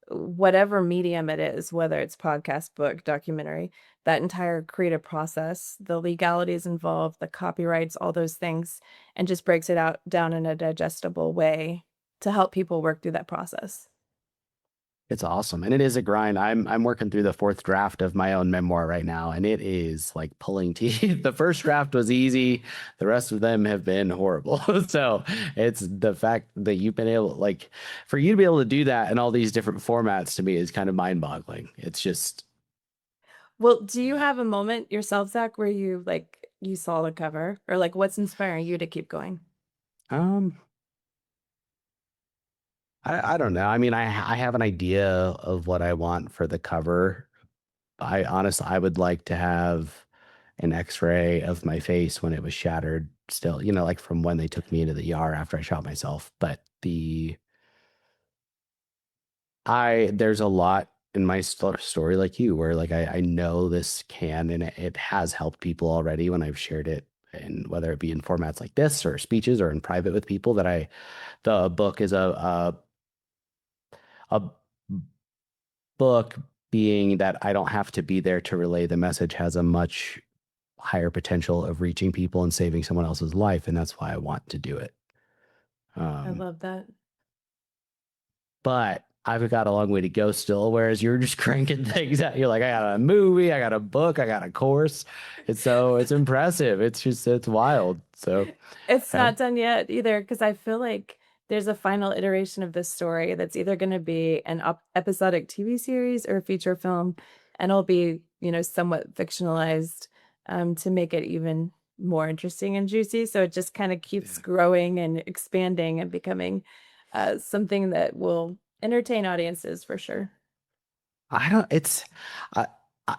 whatever medium it is, whether it's podcast, book, documentary, that entire creative process, the legalities involved, the copyrights, all those things, and just breaks it out down in a digestible way to help people work through that process. It's awesome. And it is a grind. I'm working through the fourth draft of my own memoir right now, and it is like pulling teeth. The first draft was easy. The rest of them have been horrible. So it's the fact that you've been able, like, for you to be able to do that in all these different formats to me is kind of mind-boggling. It's just, Well, do you have a moment yourself, Zach, where you saw the cover or like what's inspiring you to keep going? um, I don't know. I mean, I have an idea of what I want for the cover. I honestly, I would like to have an x-ray of my face when it was shattered still, like from when they took me into the ER after I shot myself. But there's a lot in my story like you, where like I know this can, and it has helped people already when I've shared it. And whether it be in formats like this or speeches or in private with people the book is a book being that I don't have to be there to relay the message has a much higher potential of reaching people and saving someone else's life, and that's why I want to do it. I Um, love that. but I've got a long way to go still, whereas you're just cranking things out. You're like, I got a movie, I got a book, I got a course. It's impressive. It's wild. So, It's uh, not done yet either because I feel like there's a final iteration of this story that's either going to be an episodic TV series or a feature film, and it'll be, somewhat fictionalized to make it even more interesting and juicy. So it just kind of keeps yeah. growing and expanding and becoming something that will entertain audiences for sure. I don't, it's, I,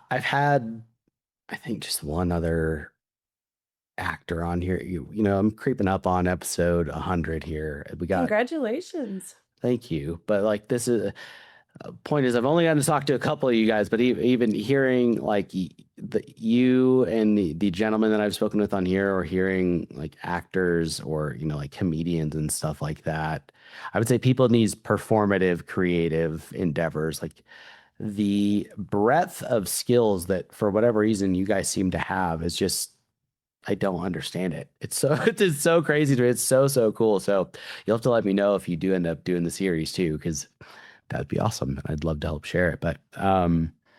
I've had, I think just one other actor on here. I'm creeping up on episode 100 here. We got, Congratulations. thank you. But like, this is, point is, I've only gotten to talk to a couple of you guys, but even hearing like you and the gentleman that I've spoken with on here, or hearing like actors or like comedians and stuff like that, I would say people in these performative, creative endeavors, like the breadth of skills that for whatever reason you guys seem to have is just. I don't understand it. It's so it's so crazy to me. It's so cool. So you'll have to let me know if you do end up doing the series too, because that'd be awesome. I'd love to help share it. But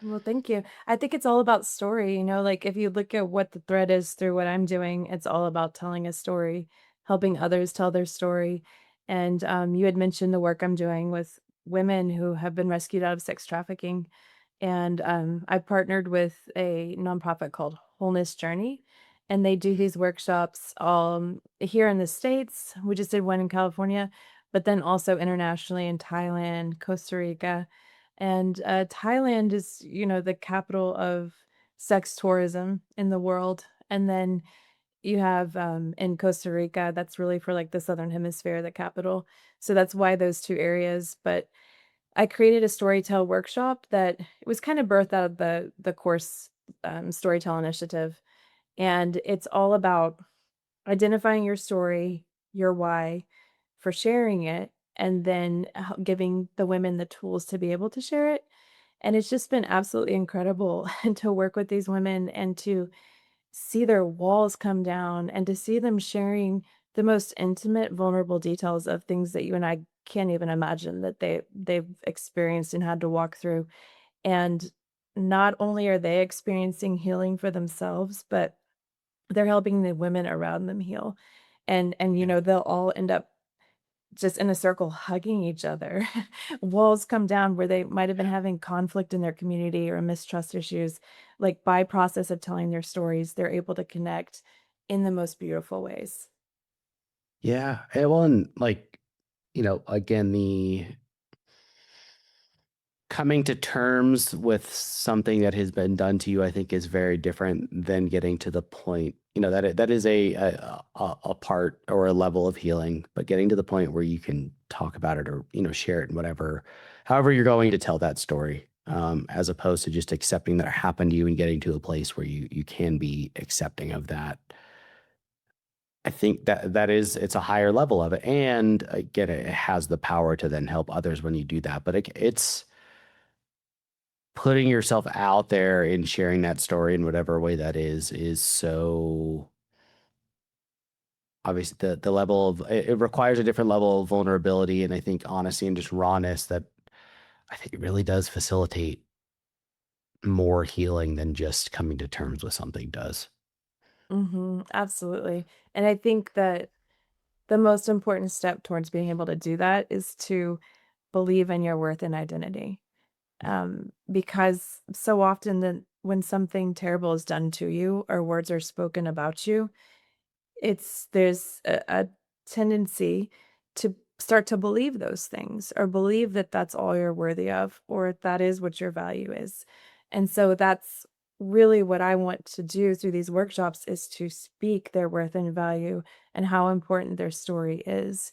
Well, thank you. I think it's all about story, like if you look at what the thread is through what I'm doing, it's all about telling a story, helping others tell their story. And you had mentioned the work I'm doing with women who have been rescued out of sex trafficking. And I partnered with a nonprofit called Wholeness Journey, and they do these workshops here in the States. We just did one in California, but then also internationally in Thailand, Costa Rica. And Thailand is, the capital of sex tourism in the world. And then you have in Costa Rica, that's really for like the Southern Hemisphere, the capital. So that's why those two areas. But I created a storytell workshop that it was kind of birthed out of the course storytell initiative. And it's all about identifying your story, your why for sharing it, and then giving the women the tools to be able to share it. And it's just been absolutely incredible to work with these women and to see their walls come down and to see them sharing the most intimate, vulnerable details of things that you and I can't even imagine that they've experienced and had to walk through. And not only are they experiencing healing for themselves, but they're helping the women around them heal. And yeah. they'll all end up just in a circle hugging each other. Walls come down where they might have been having conflict in their community or mistrust issues. Like by process of telling their stories, they're able to connect in the most beautiful ways. Yeah. Well, and like, again, the coming to terms with something that has been done to you, I think is very different than getting to the point, that is a part or a level of healing, but getting to the point where you can talk about it or, share it in however you're going to tell that story, as opposed to just accepting that it happened to you and getting to a place where you can be accepting of that. I think it's a higher level of it. And again, it has the power to then help others when you do that. But it's putting yourself out there and sharing that story in whatever way that is so obviously the level of it requires a different level of vulnerability and I think honesty and just rawness that I think it really does facilitate more healing than just coming to terms with something does. Absolutely. And I think that the most important step towards being able to do that is to believe in your worth and identity. Because so often when something terrible is done to you or words are spoken about you, there's a tendency to start to believe those things or believe that that's all you're worthy of or that is what your value is. And so that's really what I want to do through these workshops is to speak their worth and value and how important their story is.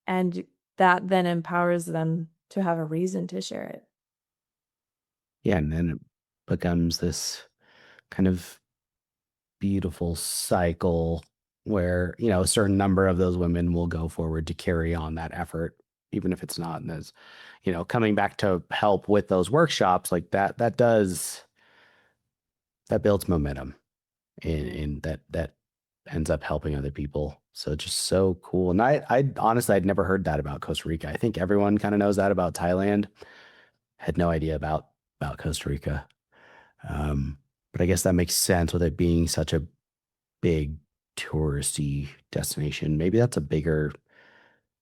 And that then empowers them to have a reason to share it. Yeah, and then it becomes this kind of beautiful cycle where, a certain number of those women will go forward to carry on that effort, even if it's not. And as, coming back to help with those workshops like that builds momentum Mhm. and that ends up helping other people. So just so cool. And I honestly, I'd never heard that about Costa Rica. I think everyone kind of knows that about Thailand. Had no idea about Costa Rica. But I guess that makes sense with it being such a big touristy destination. Maybe that's a bigger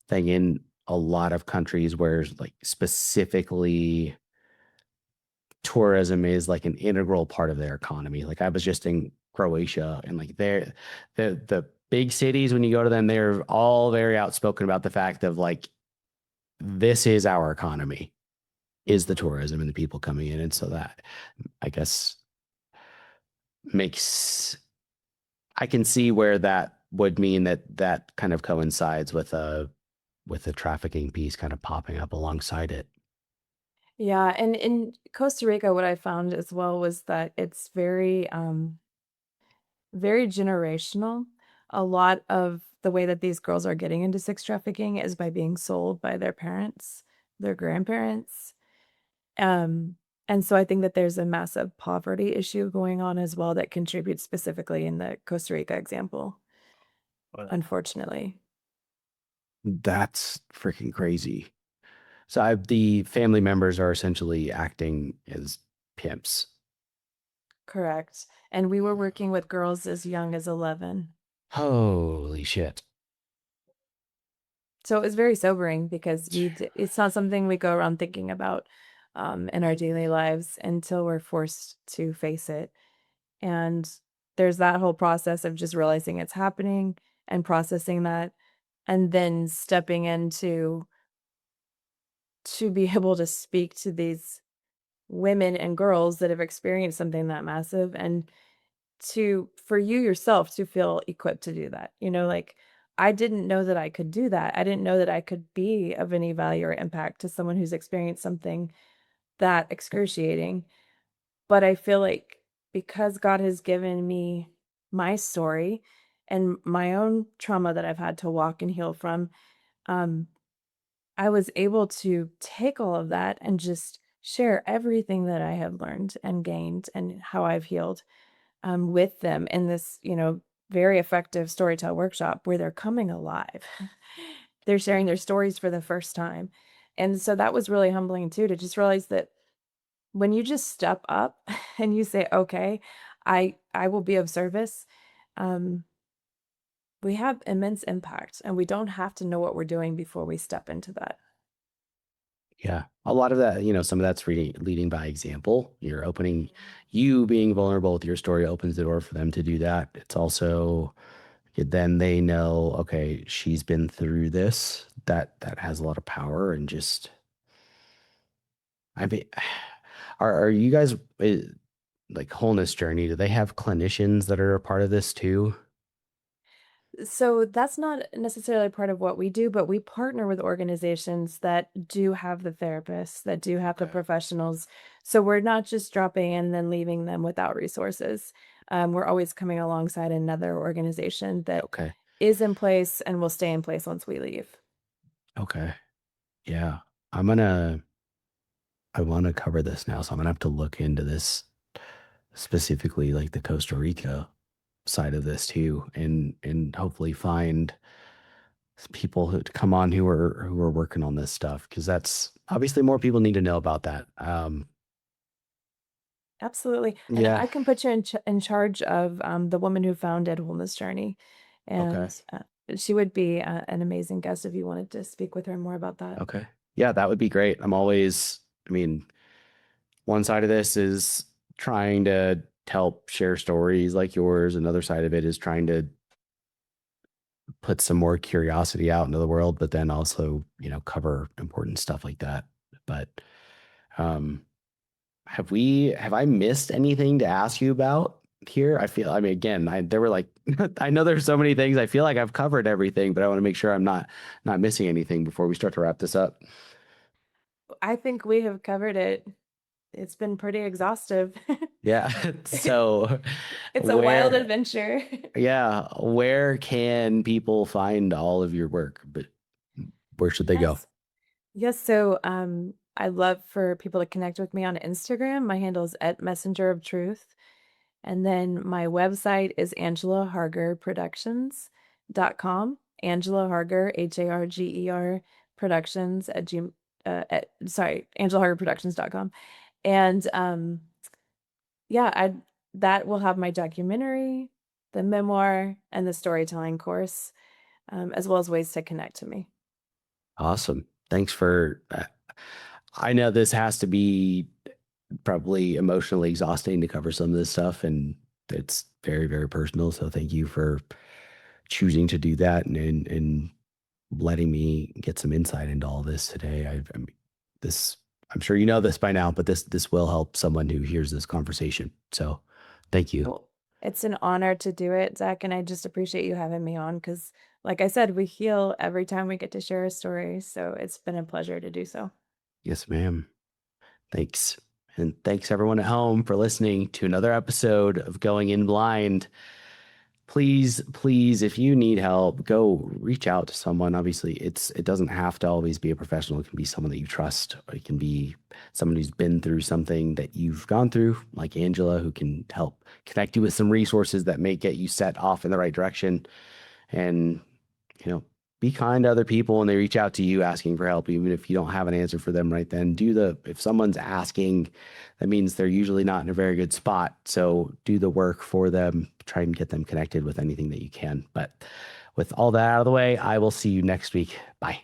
thing in a lot of countries where like specifically tourism is like an integral part of their economy. Like I was just in Croatia and like the big cities when you go to them, they're all very outspoken about the fact of like this is our economy, is the tourism and the people coming in. And so that I guess makes I can see where that would mean that that kind of coincides with the trafficking piece kind of popping up alongside it. Yeah, and in Costa Rica, what I found as well was that it's very generational. A lot of the way that these girls are getting into sex trafficking is by being sold by their parents, their grandparents. Um, and so I think that there's a massive poverty issue going on as well that contributes specifically in the Costa Rica example, unfortunately. That's freaking crazy. So the family members are essentially acting as pimps. Correct. And we were working with girls as young as 11. Holy shit. So it was very sobering because it's not something we go around thinking about in our daily lives until we're forced to face it. And there's that whole process of just realizing it's happening and processing that, and then stepping into to be able to speak to these women and girls that have experienced something that massive, and to for you yourself to feel equipped to do that. Like, I didn't know that I could do that. I didn't know that I could be of any value or impact to someone who's experienced something that excruciating. But I feel like because God has given me my story and my own trauma that I've had to walk and heal from, um, I was able to take all of that and just share everything that I have learned and gained and how I've healed with them in this, very effective storytell workshop where they're coming alive. They're sharing their stories for the first time. And so that was really humbling too, to just realize that when you just step up and you say, okay, I will be of service, um, we have immense impact and we don't have to know what we're doing before we step into that. Yeah. A lot of that, some of that's leading by example. You being vulnerable with your story opens the door for them to do that. It's also, then they know, okay, she's been through this. That has a lot of power and just, I mean, are you guys like wholeness journey? Do they have clinicians that are a part of this too? So that's not necessarily part of what we do, but we partner with organizations that do have the therapists, that do have the Okay. professionals. So we're not just dropping in and then leaving them without resources. We're always coming alongside another organization that Okay. is in place and will stay in place once we leave. Okay. Yeah. I'm gonna, I want to cover this now, so I'm gonna have to look into this specifically, like the Costa Rica side of this too, and hopefully find people who to come on who are working on this stuff because that's obviously more people need to know about that. Absolutely. And Yeah. I can put you in charge of the woman who founded Wellness Journey. Okay. And she would be an amazing guest if you wanted to speak with her more about that. Okay. Yeah, that would be great. I mean, one side of this is trying to help share stories like yours. Another side of it is trying to put some more curiosity out into the world, but then also, cover important stuff like that. But um have I missed anything to ask you about here? I mean, again, there were like, I know there's so many things. I feel like I've covered everything, but I want to make sure I'm not missing anything before we start to wrap this up. I think we have covered it. It's been pretty exhaustive. Yeah. So It's a wild where, adventure. yeah, where can people find all of your work? But where should they go? Yes. Yes, so, I'd love for people to connect with me on Instagram. My handle is @messenger of truth, And then my website is angelahargerproductions.com. Angela Harger, Harger productions angelahargerproductions.com. And yeah, that will have my documentary, the memoir, and the storytelling course, as well as ways to connect to me. Awesome. Thanks for, I know this has to be probably emotionally exhausting to cover some of this stuff, and it's very, very personal. So thank you for choosing to do that and letting me get some insight into all this today. I mean, this, I'm sure you know this by now, but this will help someone who hears this conversation. So thank you. Well, it's an honor to do it, Zach, and I just appreciate you having me on because, like I said, we heal every time we get to share a story. So it's been a pleasure to do so. Yes, ma'am. Thanks. And thanks everyone at home for listening to another episode of Going In Blind. Please, please, if you need help, go reach out to someone. Obviously, it doesn't have to always be a professional. It can be someone that you trust, or it can be someone who's been through something that you've gone through, like Angela, who can help connect you with some resources that may get you set off in the right direction. And, be kind to other people when they reach out to you asking for help, even if you don't have an answer for them right then. If someone's asking, that means they're usually not in a very good spot. So do the work for them, try and get them connected with anything that you can. But with all that out of the way, I will see you next week. Bye.